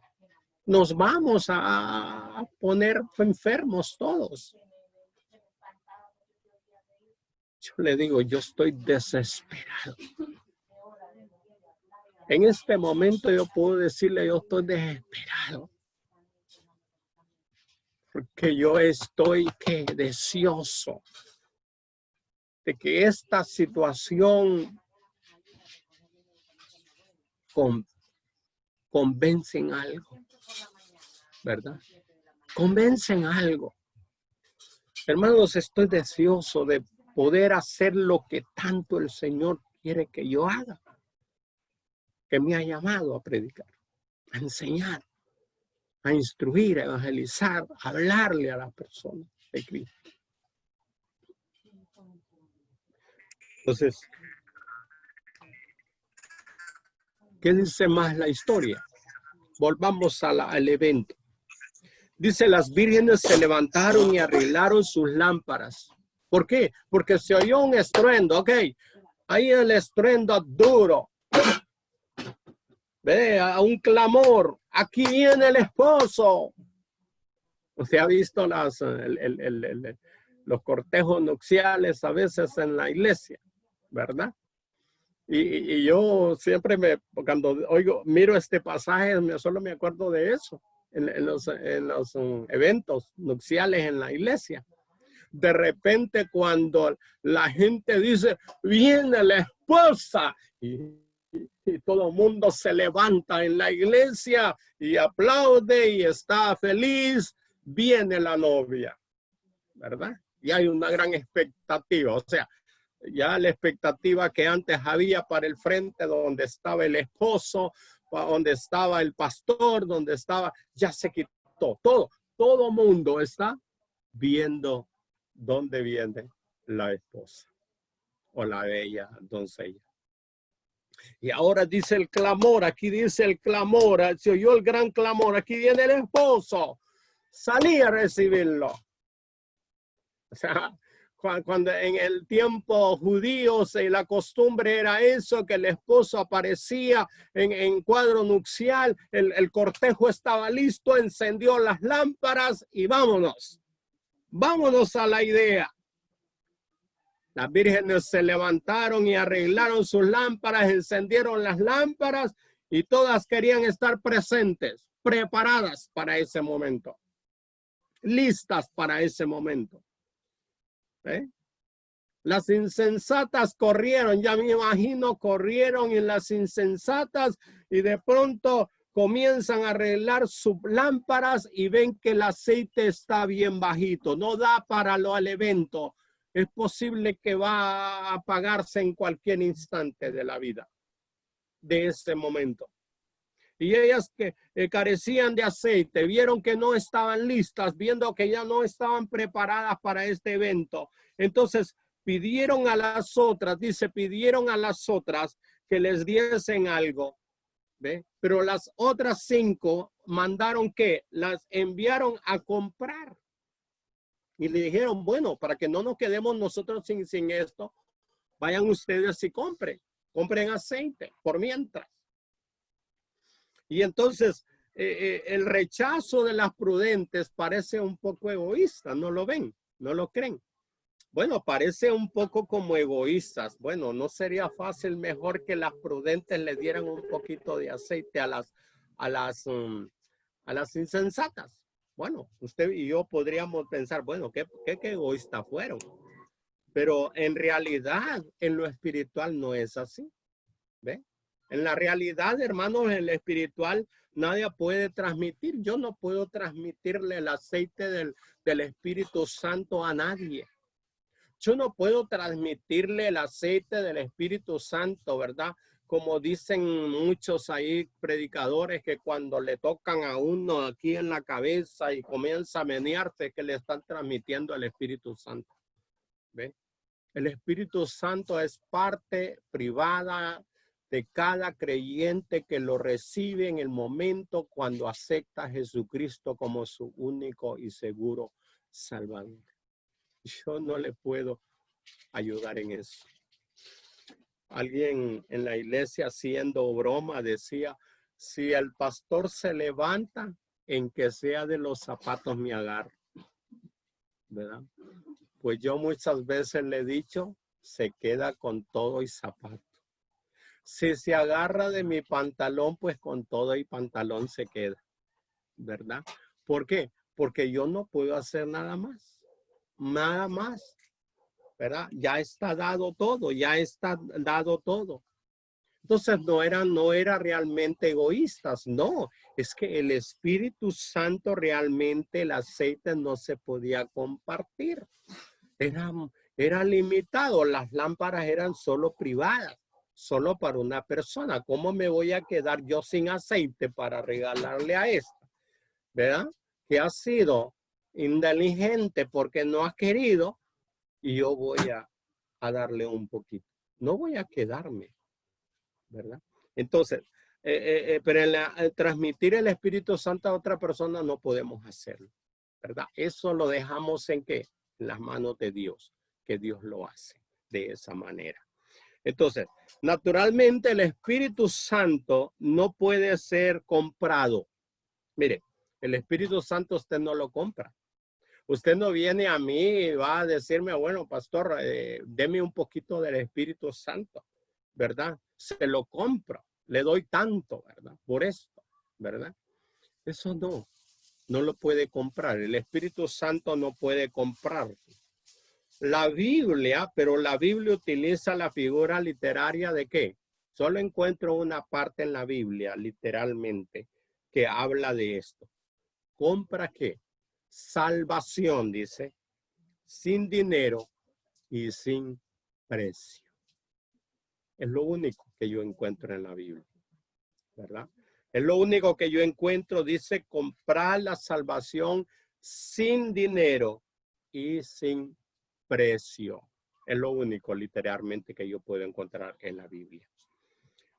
nos vamos a poner enfermos todos. Yo le digo, yo estoy desesperado. En este momento yo puedo decirle, yo estoy desesperado. Porque yo estoy deseoso de que esta situación convencen algo, ¿verdad? Convencen algo. Hermanos, estoy deseoso de poder hacer lo que tanto el Señor quiere que yo haga, que me ha llamado a predicar, a enseñar, a instruir, a evangelizar, a hablarle a las personas de Cristo. Entonces, ¿qué dice más la historia? Volvamos al evento. Dice, las vírgenes se levantaron y arreglaron sus lámparas. ¿Por qué? Porque se oyó un estruendo, ok. Ahí el estruendo duro. Ve, a un clamor. Aquí viene el esposo. Usted ha visto los cortejos nupciales a veces en la iglesia, ¿verdad? Y yo siempre cuando miro este pasaje, solo me acuerdo de eso, en los eventos nupciales en la iglesia. De repente cuando la gente dice, viene la esposa, y todo el mundo se levanta en la iglesia y aplaude y está feliz, viene la novia, ¿verdad? Y hay una gran expectativa, o sea, ya la expectativa que antes había para el frente donde estaba el esposo, donde estaba el pastor, donde estaba, ya se quitó. Todo mundo está viendo dónde viene la esposa o la bella doncella. Y ahora dice el clamor, aquí dice el clamor, se oyó el gran clamor, aquí viene el esposo, salí a recibirlo. O sea, cuando en el tiempo judío la costumbre era eso, que el esposo aparecía en cuadro nupcial, el cortejo estaba listo, encendió las lámparas y vámonos. Vámonos a la idea. Las vírgenes se levantaron y arreglaron sus lámparas, encendieron las lámparas y todas querían estar presentes, preparadas para ese momento, listas para ese momento. ¿Eh? Las insensatas corrieron, ya me imagino, corrieron y las insensatas y de pronto comienzan a arreglar sus lámparas y ven que el aceite está bien bajito, no da para al evento. Es posible que va a apagarse en cualquier instante de la vida, de ese momento. Y ellas que carecían de aceite, vieron que no estaban listas, viendo que ya no estaban preparadas para este evento. Entonces pidieron a las otras, dice, pidieron a las otras que les diesen algo. ¿Ve? Pero las otras 5 mandaron que las enviaron a comprar. Y le dijeron, bueno, para que no nos quedemos nosotros sin esto, vayan ustedes y compren aceite por mientras. Y entonces el rechazo de las prudentes parece un poco egoísta, ¿no lo ven? ¿No lo creen? Bueno, parece un poco como egoístas. Bueno, ¿no sería fácil mejor que las prudentes le dieran un poquito de aceite a las insensatas? Bueno, usted y yo podríamos pensar, bueno, qué egoístas fueron. Pero en realidad, en lo espiritual no es así. ¿Ve? En la realidad, hermanos, en lo espiritual, nadie puede transmitir. Yo no puedo transmitirle el aceite del Espíritu Santo a nadie. Yo no puedo transmitirle el aceite del Espíritu Santo, ¿verdad? Como dicen muchos ahí predicadores que cuando le tocan a uno aquí en la cabeza y comienza a menearse, que le están transmitiendo el Espíritu Santo. ¿Ve? El Espíritu Santo es parte privada de cada creyente que lo recibe en el momento cuando acepta a Jesucristo como su único y seguro Salvador. Yo no le puedo ayudar en eso. Alguien en la iglesia haciendo broma decía, si el pastor se levanta, en que sea de los zapatos me agarro, ¿verdad? Pues yo muchas veces le he dicho, se queda con todo y zapato. Si se agarra de mi pantalón, pues con todo y pantalón se queda, ¿verdad? ¿Por qué? Porque yo no puedo hacer nada más, ¿verdad? Ya está dado todo, ya está dado todo. Entonces no era realmente egoístas, no, es que el Espíritu Santo realmente el aceite no se podía compartir. Era limitado, las lámparas eran solo privadas, solo para una persona. ¿Cómo me voy a quedar yo sin aceite para regalarle a esta? ¿Verdad? Que ha sido inteligente porque no ha querido y yo voy a darle un poquito. No voy a quedarme, ¿verdad? Entonces, pero transmitir el Espíritu Santo a otra persona no podemos hacerlo, ¿verdad? Eso lo dejamos en las manos de Dios, que Dios lo hace de esa manera. Entonces, naturalmente el Espíritu Santo no puede ser comprado. Mire, el Espíritu Santo usted no lo compra. Usted no viene a mí y va a decirme, bueno, pastor, deme un poquito del Espíritu Santo, ¿verdad? Se lo compro, le doy tanto, ¿verdad? Por esto, ¿verdad? Eso no lo puede comprar. El Espíritu Santo no puede comprar. La Biblia, pero la Biblia utiliza la figura literaria de ¿qué? Solo encuentro una parte en la Biblia, literalmente, que habla de esto. ¿Compra qué? Salvación, dice, sin dinero y sin precio. Es lo único que yo encuentro en la Biblia, ¿verdad? Es lo único que yo encuentro, dice, comprar la salvación sin dinero y sin precio. Es lo único literalmente que yo puedo encontrar en la Biblia.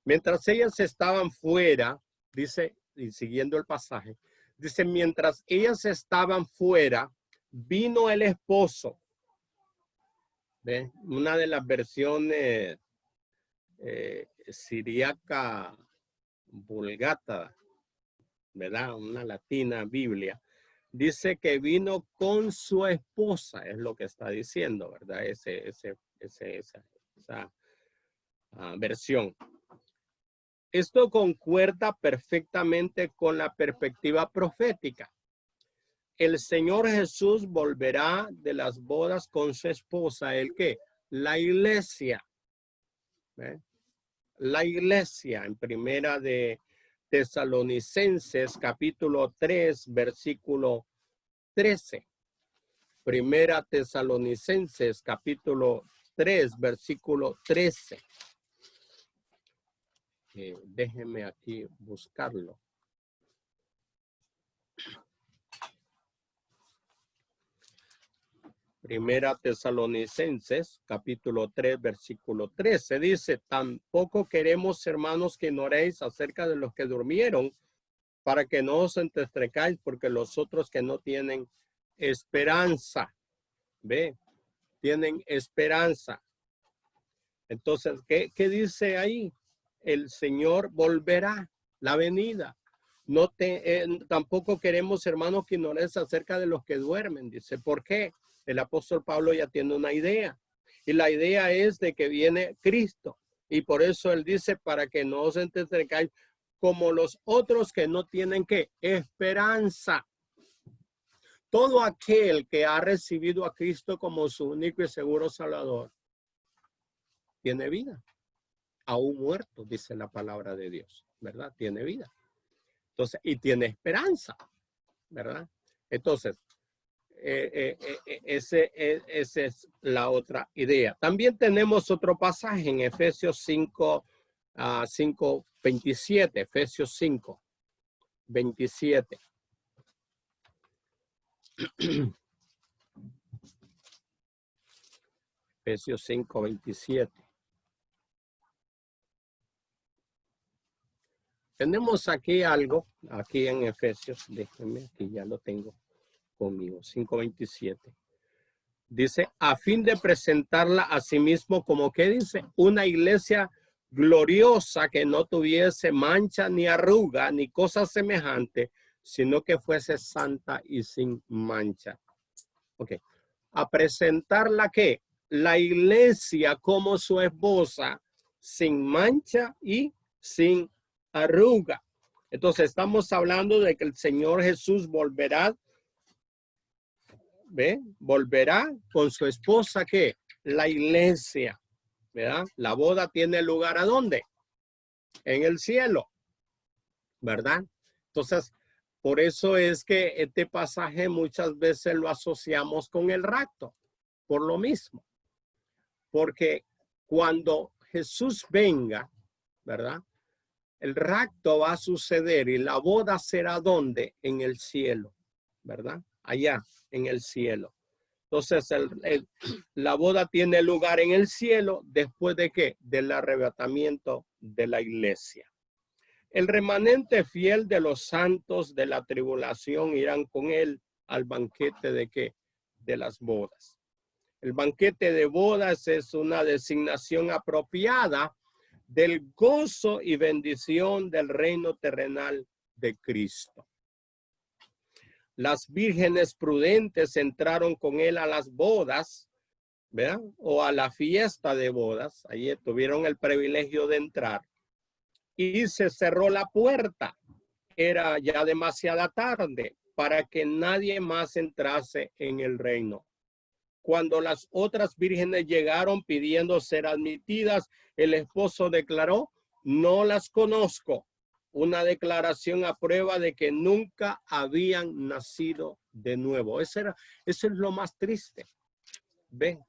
Mientras ellas estaban fuera, dice, y siguiendo el pasaje, dice, mientras ellas estaban fuera, vino el esposo. ¿Ve? Una de las versiones siriaca vulgata, ¿verdad? Una latina Biblia. Dice que vino con su esposa, es lo que está diciendo, ¿verdad? Esa versión. Esto concuerda perfectamente con la perspectiva profética. El Señor Jesús volverá de las bodas con su esposa. ¿El qué? La iglesia. ¿Ve? La iglesia en primera de Tesalonicenses capítulo 3 versículo 13. Primera Tesalonicenses capítulo 3 versículo 13. Déjenme aquí buscarlo. Primera Tesalonicenses, capítulo 3, versículo 13, dice, tampoco queremos, hermanos, que ignoréis acerca de los que durmieron, para que no os entristezcáis, porque los otros que no tienen esperanza, ¿ve? Tienen esperanza. Entonces, ¿qué dice ahí? El Señor volverá, la venida. Tampoco queremos, hermanos, que ignoréis acerca de los que duermen, dice, ¿por qué? El apóstol Pablo ya tiene una idea. Y la idea es de que viene Cristo. Y por eso él dice, para que no os entristezcáis como los otros que no tienen ¿qué? Esperanza. Todo aquel que ha recibido a Cristo como su único y seguro Salvador, tiene vida. Aún muerto, dice la palabra de Dios, ¿verdad? Tiene vida. Entonces, y tiene esperanza, ¿verdad? Entonces, esa es la otra idea. También tenemos otro pasaje en Efesios 5, 27, Efesios 5, 27. Efesios 5, 27. Tenemos aquí algo, aquí en Efesios, déjenme, aquí ya lo tengo conmigo, 5:27. Dice, a fin de presentarla a sí mismo como que dice, una iglesia gloriosa que no tuviese mancha ni arruga ni cosa semejante, sino que fuese santa y sin mancha. Ok. A presentarla ¿qué? La iglesia como su esposa, sin mancha y sin arruga. Entonces estamos hablando de que el Señor Jesús volverá. ¿Ve? Volverá con su esposa, ¿qué? La iglesia, ¿verdad? La boda tiene lugar ¿a dónde? En el cielo, ¿verdad? Entonces, por eso es que este pasaje muchas veces lo asociamos con el rapto, por lo mismo. Porque cuando Jesús venga, ¿verdad? El rapto va a suceder y la boda será ¿dónde? En el cielo, ¿verdad? Allá en el cielo. Entonces la boda tiene lugar en el cielo después de ¿qué? Del arrebatamiento de la iglesia. El remanente fiel de los santos de la tribulación irán con él al banquete de ¿qué? De las bodas. El banquete de bodas es una designación apropiada del gozo y bendición del reino terrenal de Cristo. Las vírgenes prudentes entraron con él a las bodas, ¿verdad? O a la fiesta de bodas. Allí tuvieron el privilegio de entrar. Y se cerró la puerta. Era ya demasiada tarde para que nadie más entrase en el reino. Cuando las otras vírgenes llegaron pidiendo ser admitidas, el esposo declaró, no las conozco. Una declaración a prueba de que nunca habían nacido de nuevo. Eso es lo más triste. ¿Ven?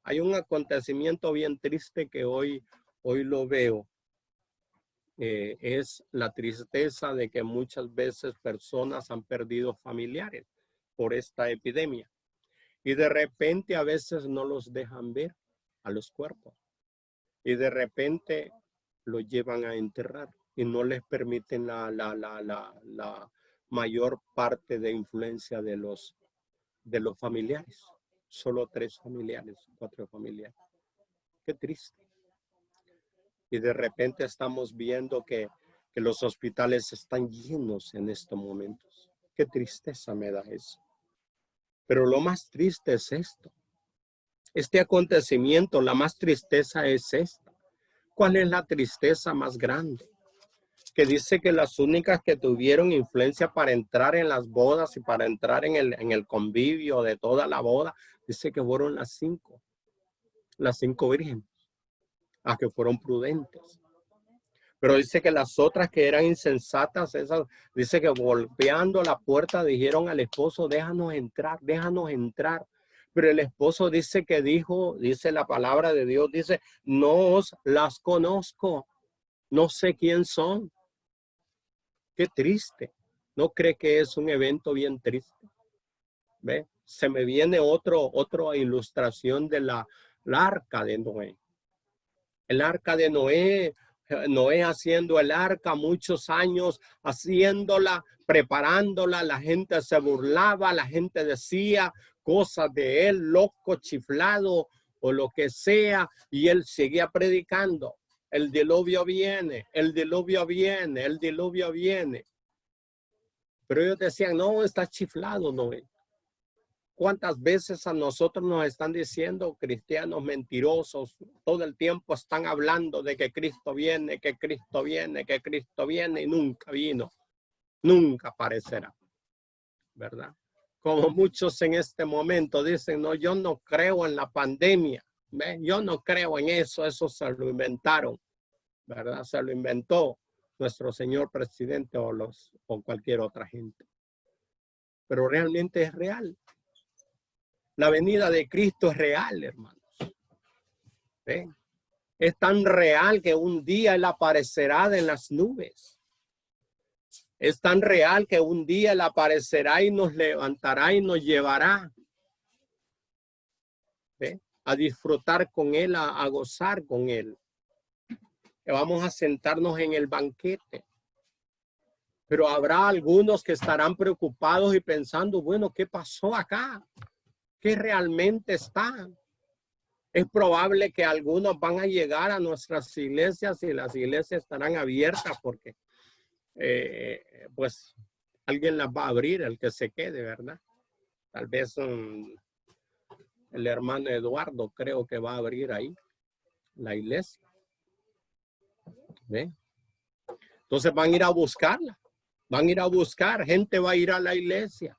Hay un acontecimiento bien triste que hoy lo veo. Es la tristeza de que muchas veces personas han perdido familiares por esta epidemia. Y de repente a veces no los dejan ver a los cuerpos. Y de repente lo llevan a enterrar y no les permiten la mayor parte de influencia de los familiares. Solo 3 familiares, 4 familiares. Qué triste. Y de repente estamos viendo que los hospitales están llenos en estos momentos. Qué tristeza me da eso. Pero lo más triste es esto. Este acontecimiento, la más tristeza es esta. ¿Cuál es la tristeza más grande? Que dice que las únicas que tuvieron influencia para entrar en las bodas y para entrar en el convivio de toda la boda, dice que fueron las 5 vírgenes, las que fueron prudentes. Pero dice que las otras que eran insensatas, esas, dice que golpeando la puerta dijeron al esposo, déjanos entrar, déjanos entrar. Pero el esposo dice que dice la palabra de Dios, dice, no os las conozco, no sé quién son. Qué triste. ¿No cree que es un evento bien triste? ¿Ve? Se me viene otra ilustración de la arca de Noé. El arca de Noé. Noé haciendo el arca, muchos años haciéndola, preparándola, la gente se burlaba, la gente decía cosas de él, loco, chiflado o lo que sea, y él seguía predicando. El diluvio viene, el diluvio viene, el diluvio viene. Pero ellos decían, no, está chiflado, Noé. ¿Cuántas veces a nosotros nos están diciendo cristianos mentirosos? Todo el tiempo están hablando de que Cristo viene, que Cristo viene, que Cristo viene y nunca vino. Nunca aparecerá, ¿verdad? Como muchos en este momento dicen, no, yo no creo en la pandemia. ¿Ve? Yo no creo en eso, eso se lo inventaron, ¿verdad? Se lo inventó nuestro señor presidente o cualquier otra gente. Pero realmente es real. La venida de Cristo es real, hermanos. ¿Ven? Es tan real que un día Él aparecerá en las nubes. Es tan real que un día Él aparecerá y nos levantará y nos llevará. ¿Ven? A disfrutar con Él, a gozar con Él. Que vamos a sentarnos en el banquete. Pero habrá algunos que estarán preocupados y pensando, bueno, ¿qué pasó acá? ¿Qué realmente está? Es probable que algunos van a llegar a nuestras iglesias y las iglesias estarán abiertas porque pues alguien las va a abrir, el que se quede, ¿verdad? Tal vez el hermano Eduardo creo que va a abrir ahí la iglesia. ¿Ve? Entonces van a ir a buscarla. Van a ir a buscar, gente va a ir a la iglesia.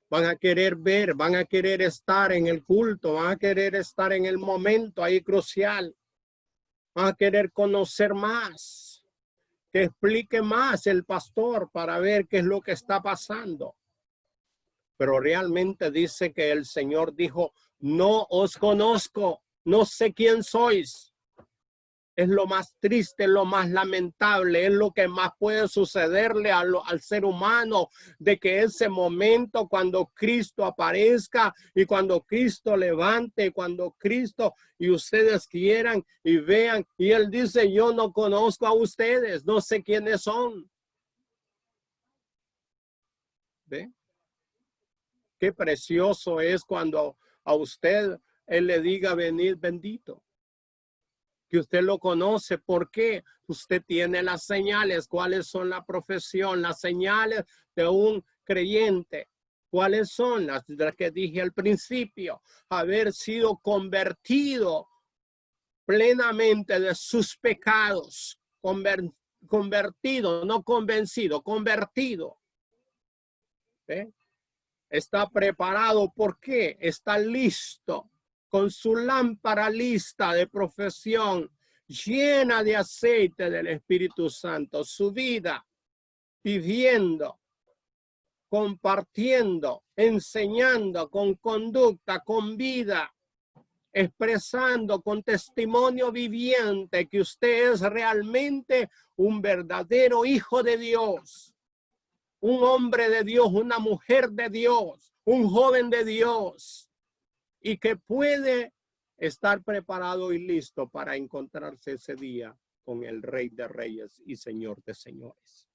Van a querer ver, van a querer estar en el culto, van a querer estar en el momento ahí crucial. Van a querer conocer más, que explique más el pastor para ver qué es lo que está pasando. Pero realmente dice que el Señor dijo, no os conozco, no sé quién sois. Es lo más triste, lo más lamentable, es lo que más puede sucederle al ser humano, de que ese momento cuando Cristo aparezca y cuando Cristo levante, cuando Cristo y ustedes quieran y vean, y Él dice, yo no conozco a ustedes, no sé quiénes son. ¿Ve? Qué precioso es cuando a usted Él le diga, venid bendito. Que usted lo conoce. ¿Por qué? Usted tiene las señales. ¿Cuáles son la profesión? Las señales de un creyente. ¿Cuáles son? Las que dije al principio. Haber sido convertido plenamente de sus pecados. Convertido, no convencido, convertido. ¿Eh? Está preparado. ¿Por qué? Está listo. Con su lámpara lista de profesión, llena de aceite del Espíritu Santo, su vida viviendo, compartiendo, enseñando con conducta, con vida, expresando con testimonio viviente que usted es realmente un verdadero hijo de Dios, un hombre de Dios, una mujer de Dios, un joven de Dios. Y que puede estar preparado y listo para encontrarse ese día con el Rey de Reyes y Señor de Señores.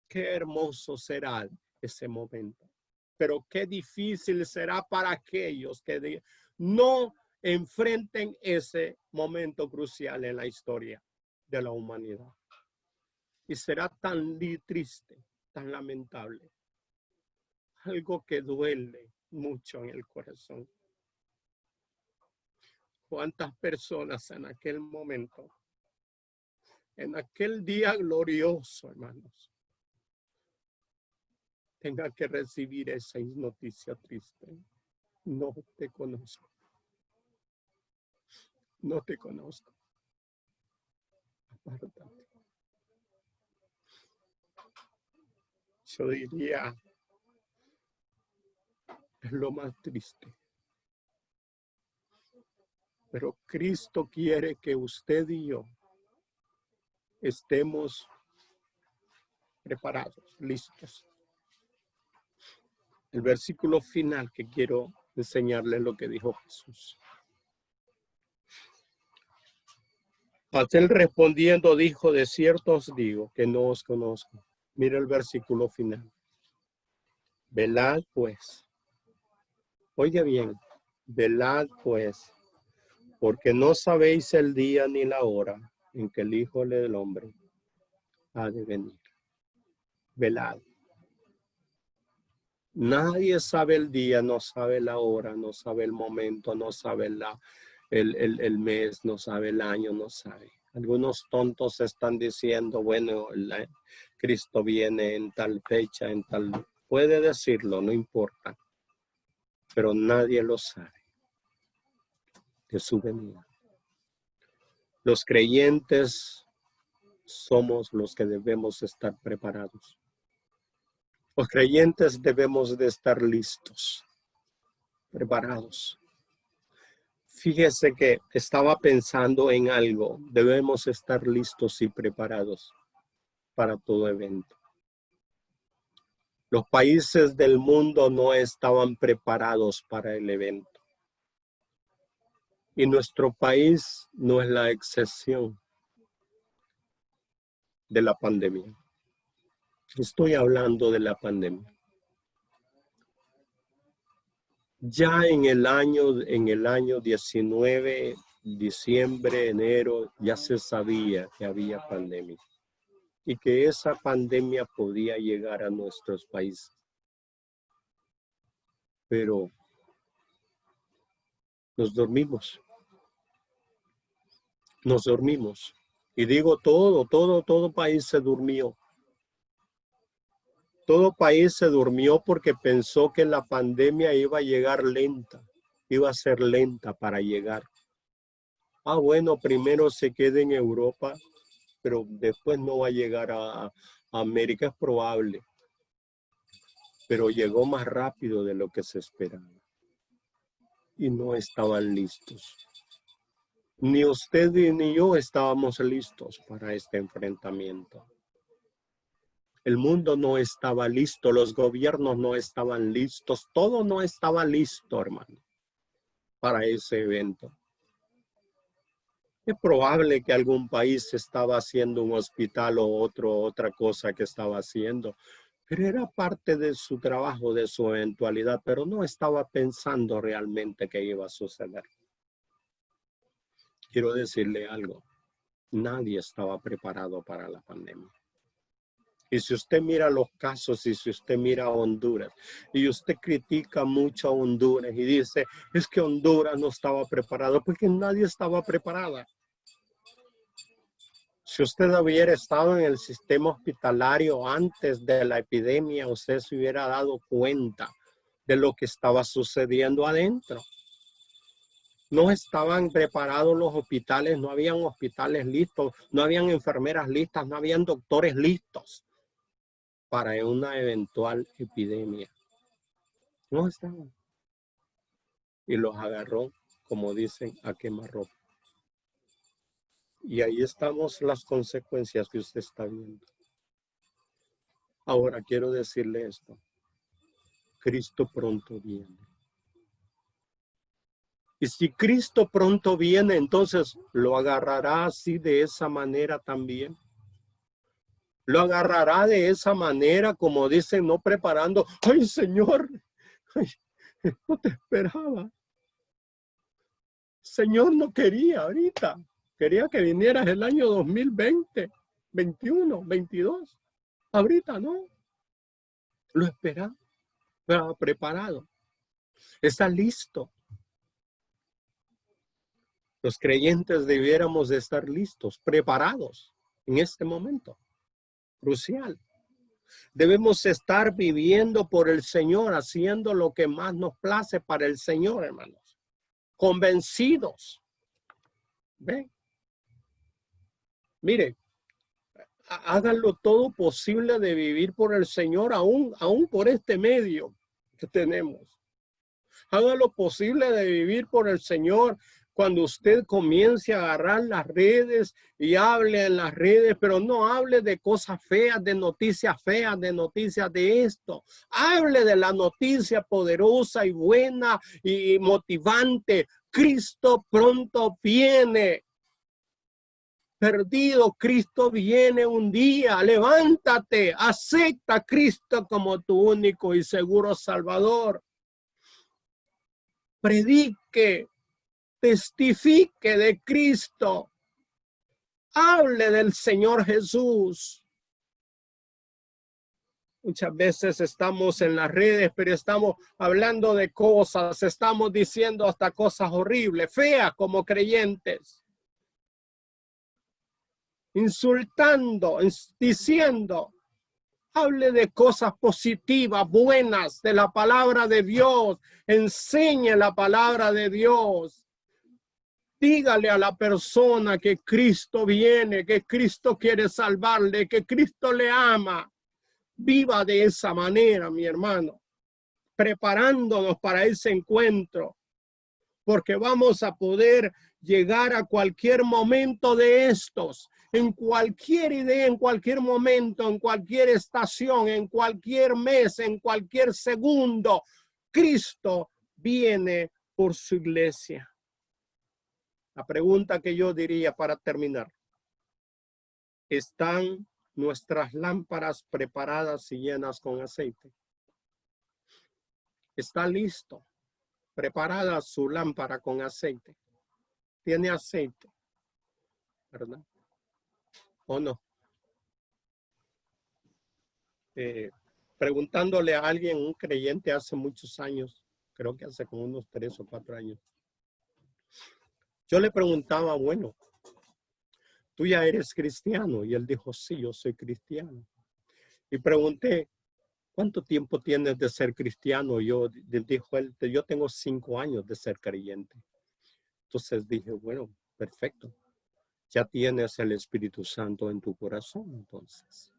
Qué hermoso será ese momento. Pero qué difícil será para aquellos que no enfrenten ese momento crucial en la historia de la humanidad. Y será tan triste, tan lamentable. Algo que duele mucho en el corazón. ¿Cuántas personas en aquel momento, en aquel día glorioso, hermanos, tengan que recibir esa noticia triste? No te conozco. No te conozco. Apártate. Yo diría, es lo más triste. Pero Cristo quiere que usted y yo estemos preparados, listos. El versículo final que quiero enseñarles lo que dijo Jesús. Mas él respondiendo dijo, de cierto os digo que no os conozco. Mira el versículo final. Velad pues. Oye bien, velad pues, porque no sabéis el día ni la hora en que el Hijo del Hombre ha de venir. Velad. Nadie sabe el día, no sabe la hora, no sabe el momento, no sabe el mes, no sabe el año, no sabe. Algunos tontos están diciendo, bueno, Cristo viene en tal fecha, en tal... Puede decirlo, no importa. Pero nadie lo sabe de su venida. Los creyentes somos los que debemos estar preparados. Los creyentes debemos de estar listos, preparados. Fíjese que estaba pensando en algo. Debemos estar listos y preparados para todo evento. Los países del mundo no estaban preparados para el evento. Y nuestro país no es la excepción de la pandemia. Estoy hablando de la pandemia. Ya en el año 19, diciembre, enero, ya se sabía que había pandemia y que esa pandemia podía llegar a nuestros países. Pero nos dormimos. Nos dormimos. Y digo todo país se durmió. Todo país se durmió porque pensó que la pandemia iba a llegar lenta, iba a ser lenta para llegar. Ah, bueno, primero se quede en Europa, pero después no va a llegar a América, es probable. Pero llegó más rápido de lo que se esperaba. Y no estaban listos. Ni usted ni yo estábamos listos para este enfrentamiento. El mundo no estaba listo, los gobiernos no estaban listos, todo no estaba listo, hermano, para ese evento. Es probable que algún país estaba haciendo un hospital o otra cosa que estaba haciendo, pero era parte de su trabajo, de su eventualidad, pero no estaba pensando realmente que iba a suceder. Quiero decirle algo, nadie estaba preparado para la pandemia. Y si usted mira los casos y si usted mira a Honduras y usted critica mucho a Honduras y dice, es que Honduras no estaba preparado, porque nadie estaba preparada. Si usted hubiera estado en el sistema hospitalario antes de la epidemia, usted se hubiera dado cuenta de lo que estaba sucediendo adentro. No estaban preparados los hospitales, no habían hospitales listos, no habían enfermeras listas, no habían doctores listos para una eventual epidemia. No estaban. Y los agarró, como dicen, a quemarropa. Y ahí estamos las consecuencias que usted está viendo. Ahora quiero decirle esto. Cristo pronto viene. Y si Cristo pronto viene, entonces lo agarrará así de esa manera también. Lo agarrará de esa manera, como dicen, no preparando. Ay, Señor, ay, no te esperaba. Señor, no quería ahorita. Quería que vinieras el año 2020, 21, 22. Ahorita no. Lo espera. Pero preparado. Está listo. Los creyentes debiéramos de estar listos, preparados en este momento crucial. Debemos estar viviendo por el Señor, haciendo lo que más nos place para el Señor, hermanos. Convencidos. ¿Ven? Mire, háganlo todo posible de vivir por el Señor, aún por este medio que tenemos. Haga lo posible de vivir por el Señor cuando usted comience a agarrar las redes y hable en las redes, pero no hable de cosas feas, de noticias de esto. Hable de la noticia poderosa y buena y motivante. Cristo pronto viene. Perdido, Cristo viene un día. Levántate, acepta a Cristo como tu único y seguro Salvador. Predique, testifique de Cristo. Hable del Señor Jesús. Muchas veces estamos en las redes, pero estamos hablando de cosas, estamos diciendo hasta cosas horribles, feas como creyentes. Insultando, diciendo, hable de cosas positivas, buenas, de la palabra de Dios. Enseñe la palabra de Dios. Dígale a la persona que Cristo viene, que Cristo quiere salvarle, que Cristo le ama. Viva de esa manera, mi hermano, preparándonos para ese encuentro, porque vamos a poder llegar a cualquier momento de estos, en cualquier idea, en cualquier momento, en cualquier estación, en cualquier mes, en cualquier segundo. Cristo viene por su iglesia. La pregunta que yo diría para terminar: ¿están nuestras lámparas preparadas y llenas con aceite? ¿Está listo? Preparada su lámpara con aceite. ¿Tiene aceite? ¿Verdad? ¿O no? Preguntándole a alguien, un creyente hace muchos años, creo que hace como unos 3 o 4 años. Yo le preguntaba, bueno, ¿tú ya eres cristiano? Y él dijo, sí, yo soy cristiano. Y pregunté, ¿cuánto tiempo tienes de ser cristiano? Dijo él, yo tengo 5 años de ser creyente. Entonces dije, bueno, perfecto. Ya tienes el Espíritu Santo en tu corazón, entonces.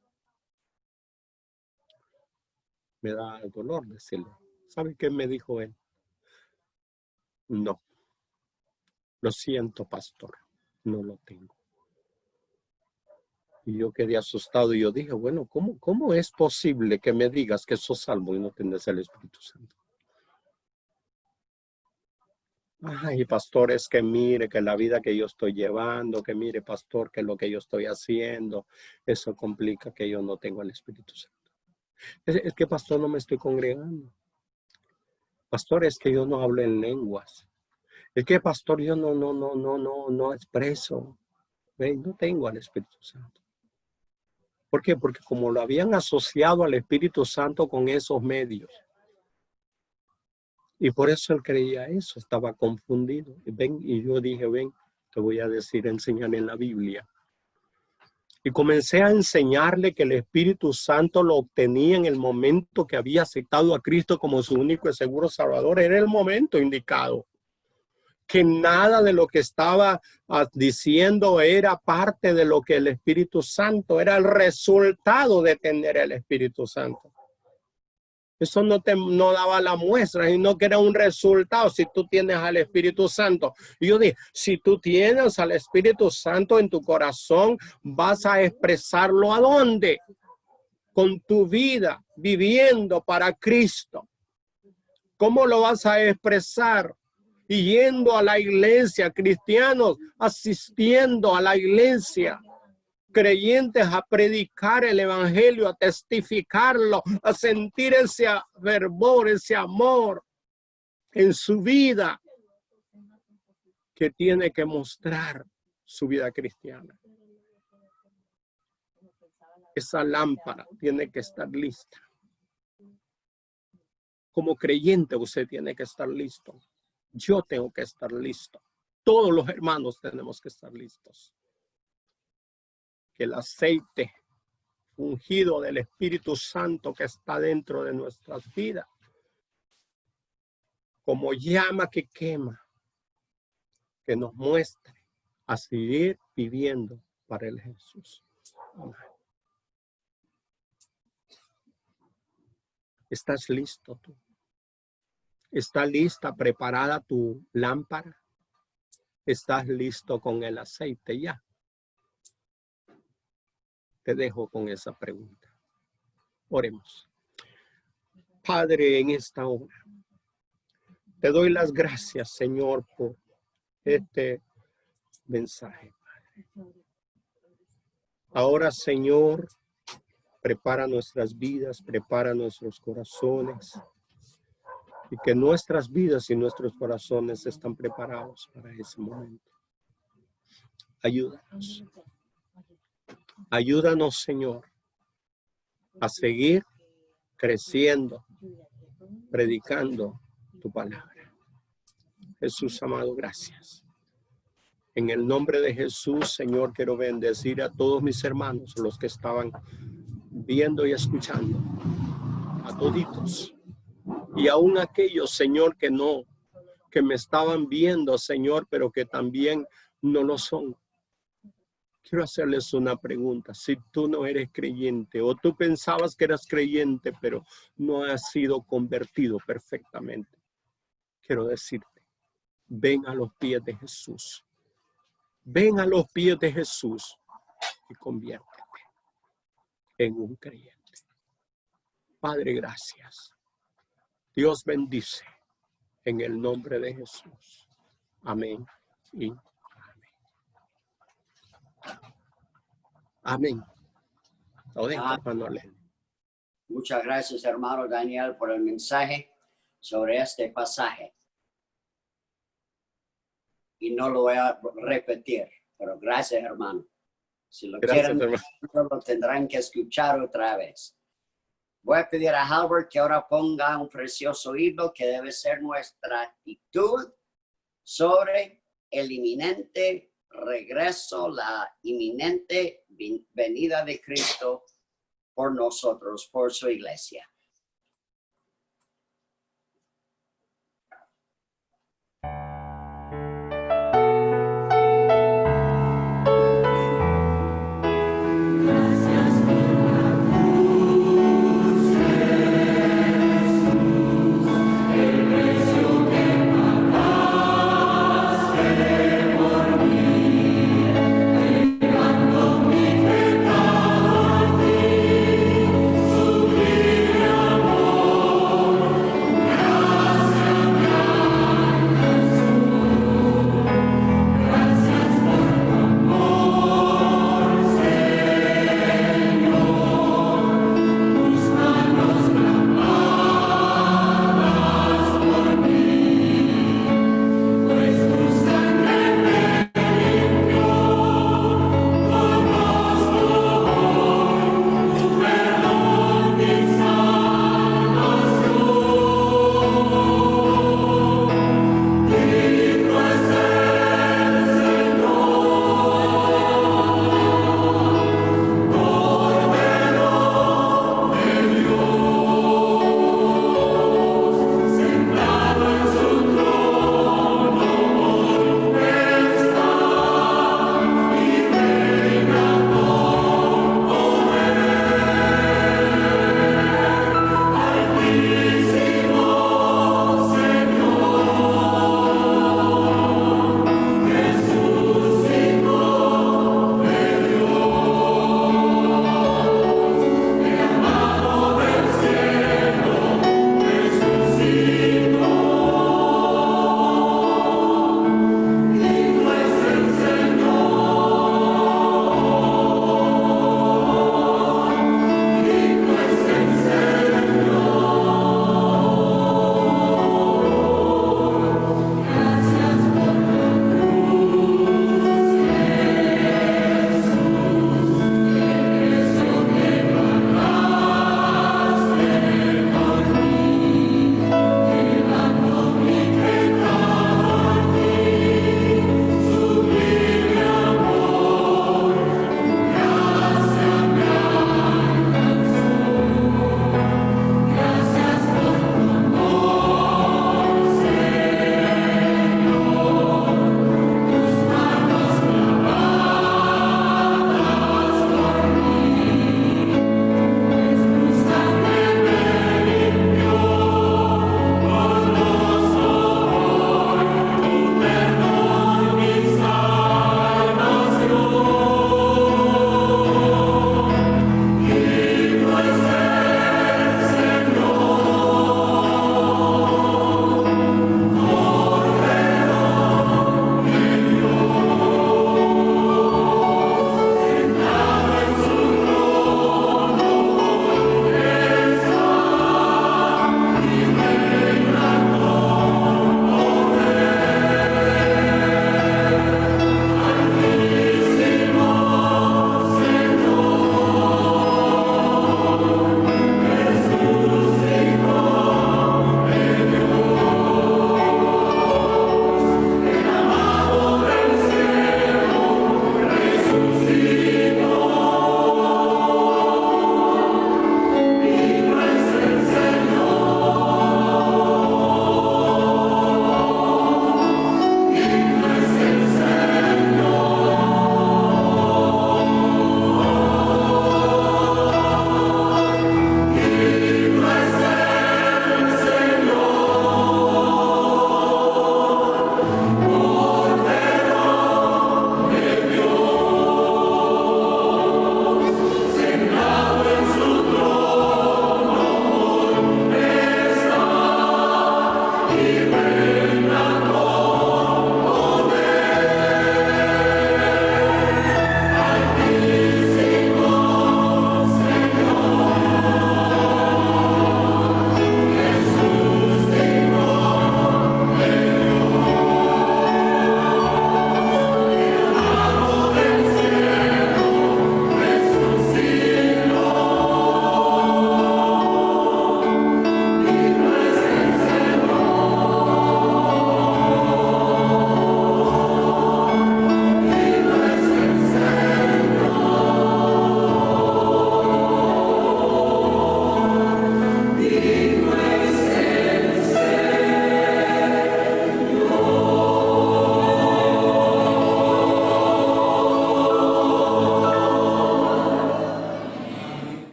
Me da dolor decirle. ¿Sabe qué me dijo él? No. Lo siento, pastor. No lo tengo. Y yo quedé asustado y yo dije, bueno, ¿cómo es posible que me digas que sos salvo y no tenés el Espíritu Santo? Ay, pastor, es que mire que la vida que yo estoy llevando, que mire, pastor, que lo que yo estoy haciendo, eso complica que yo no tengo el Espíritu Santo. Es que, pastor, no me estoy congregando. Pastor, es que yo no hablo en lenguas. Es que, pastor, yo no expreso. ¿Ven? No tengo al Espíritu Santo. ¿Por qué? Porque como lo habían asociado al Espíritu Santo con esos medios. Y por eso él creía eso, estaba confundido. Y yo dije, ven, te voy a decir, enseñar en la Biblia. Y comencé a enseñarle que el Espíritu Santo lo obtenía en el momento que había aceptado a Cristo como su único y seguro Salvador. Era el momento indicado. Que nada de lo que estaba diciendo era parte de lo que el Espíritu Santo, era el resultado de tener el Espíritu Santo. Eso no daba la muestra, sino que era un resultado si tú tienes al Espíritu Santo. Y yo dije, si tú tienes al Espíritu Santo en tu corazón, vas a expresarlo ¿a dónde? Con tu vida, viviendo para Cristo. ¿Cómo lo vas a expresar? y yendo a la iglesia, cristianos asistiendo a la iglesia, creyentes a predicar el evangelio, a testificarlo, a sentir ese fervor, ese amor en su vida que tiene que mostrar su vida cristiana. Esa lámpara tiene que estar lista. Como creyente usted tiene que estar listo. Yo tengo que estar listo. Todos los hermanos tenemos que estar listos. Que el aceite ungido del Espíritu Santo que está dentro de nuestras vidas, como llama que quema, que nos muestre a seguir viviendo para el Jesús. Amén. ¿Estás listo tú? ¿Está lista, preparada tu lámpara? ¿Estás listo con el aceite ya? Te dejo con esa pregunta. Oremos. Padre, en esta hora, te doy las gracias, Señor, por este mensaje, Padre. Ahora, Señor, prepara nuestras vidas, prepara nuestros corazones, y que nuestras vidas y nuestros corazones están preparados para ese momento. Ayúdanos. Ayúdanos, Señor, a seguir creciendo, predicando tu palabra. Jesús amado, gracias. En el nombre de Jesús, Señor, quiero bendecir a todos mis hermanos, los que estaban viendo y escuchando, a toditos. Y aún aquellos, Señor, que me estaban viendo, Señor, pero que también no lo son. Quiero hacerles una pregunta. Si tú no eres creyente o tú pensabas que eras creyente, pero no has sido convertido perfectamente, quiero decirte, ven a los pies de Jesús. Ven a los pies de Jesús y conviértete en un creyente. Padre, gracias. Dios bendice en el nombre de Jesús. Amén y amén. Amén. Lo dejo, hermano Len. Muchas gracias, hermano Daniel, por el mensaje sobre este pasaje. Y no lo voy a repetir, pero gracias, hermano. Si lo quieren, lo tendrán que escuchar otra vez. Voy a pedir a Halbert que ahora ponga un precioso himno que debe ser nuestra actitud sobre el inminente regreso, la inminente venida de Cristo por nosotros, por su iglesia. Subiré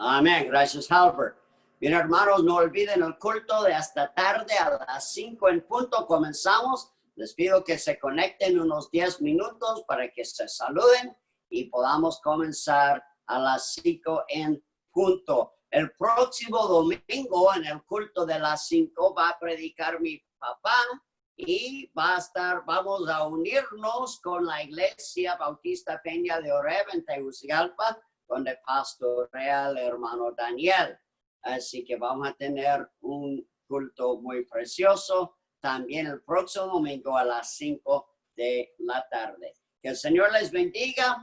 Amén. Gracias, Albert. Bien, hermanos, no olviden el culto de hasta tarde a las 5 en punto. Comenzamos. Les pido que se conecten unos 10 minutos para que se saluden y podamos comenzar a las 5 en punto. El próximo domingo en el culto de las 5 va a predicar mi papá y vamos a unirnos con la Iglesia Bautista Peña de Oreb en Tegucigalpa, donde pastorea el hermano Daniel. Así que vamos a tener un culto muy precioso también el próximo domingo a las 5 de la tarde. Que el Señor les bendiga.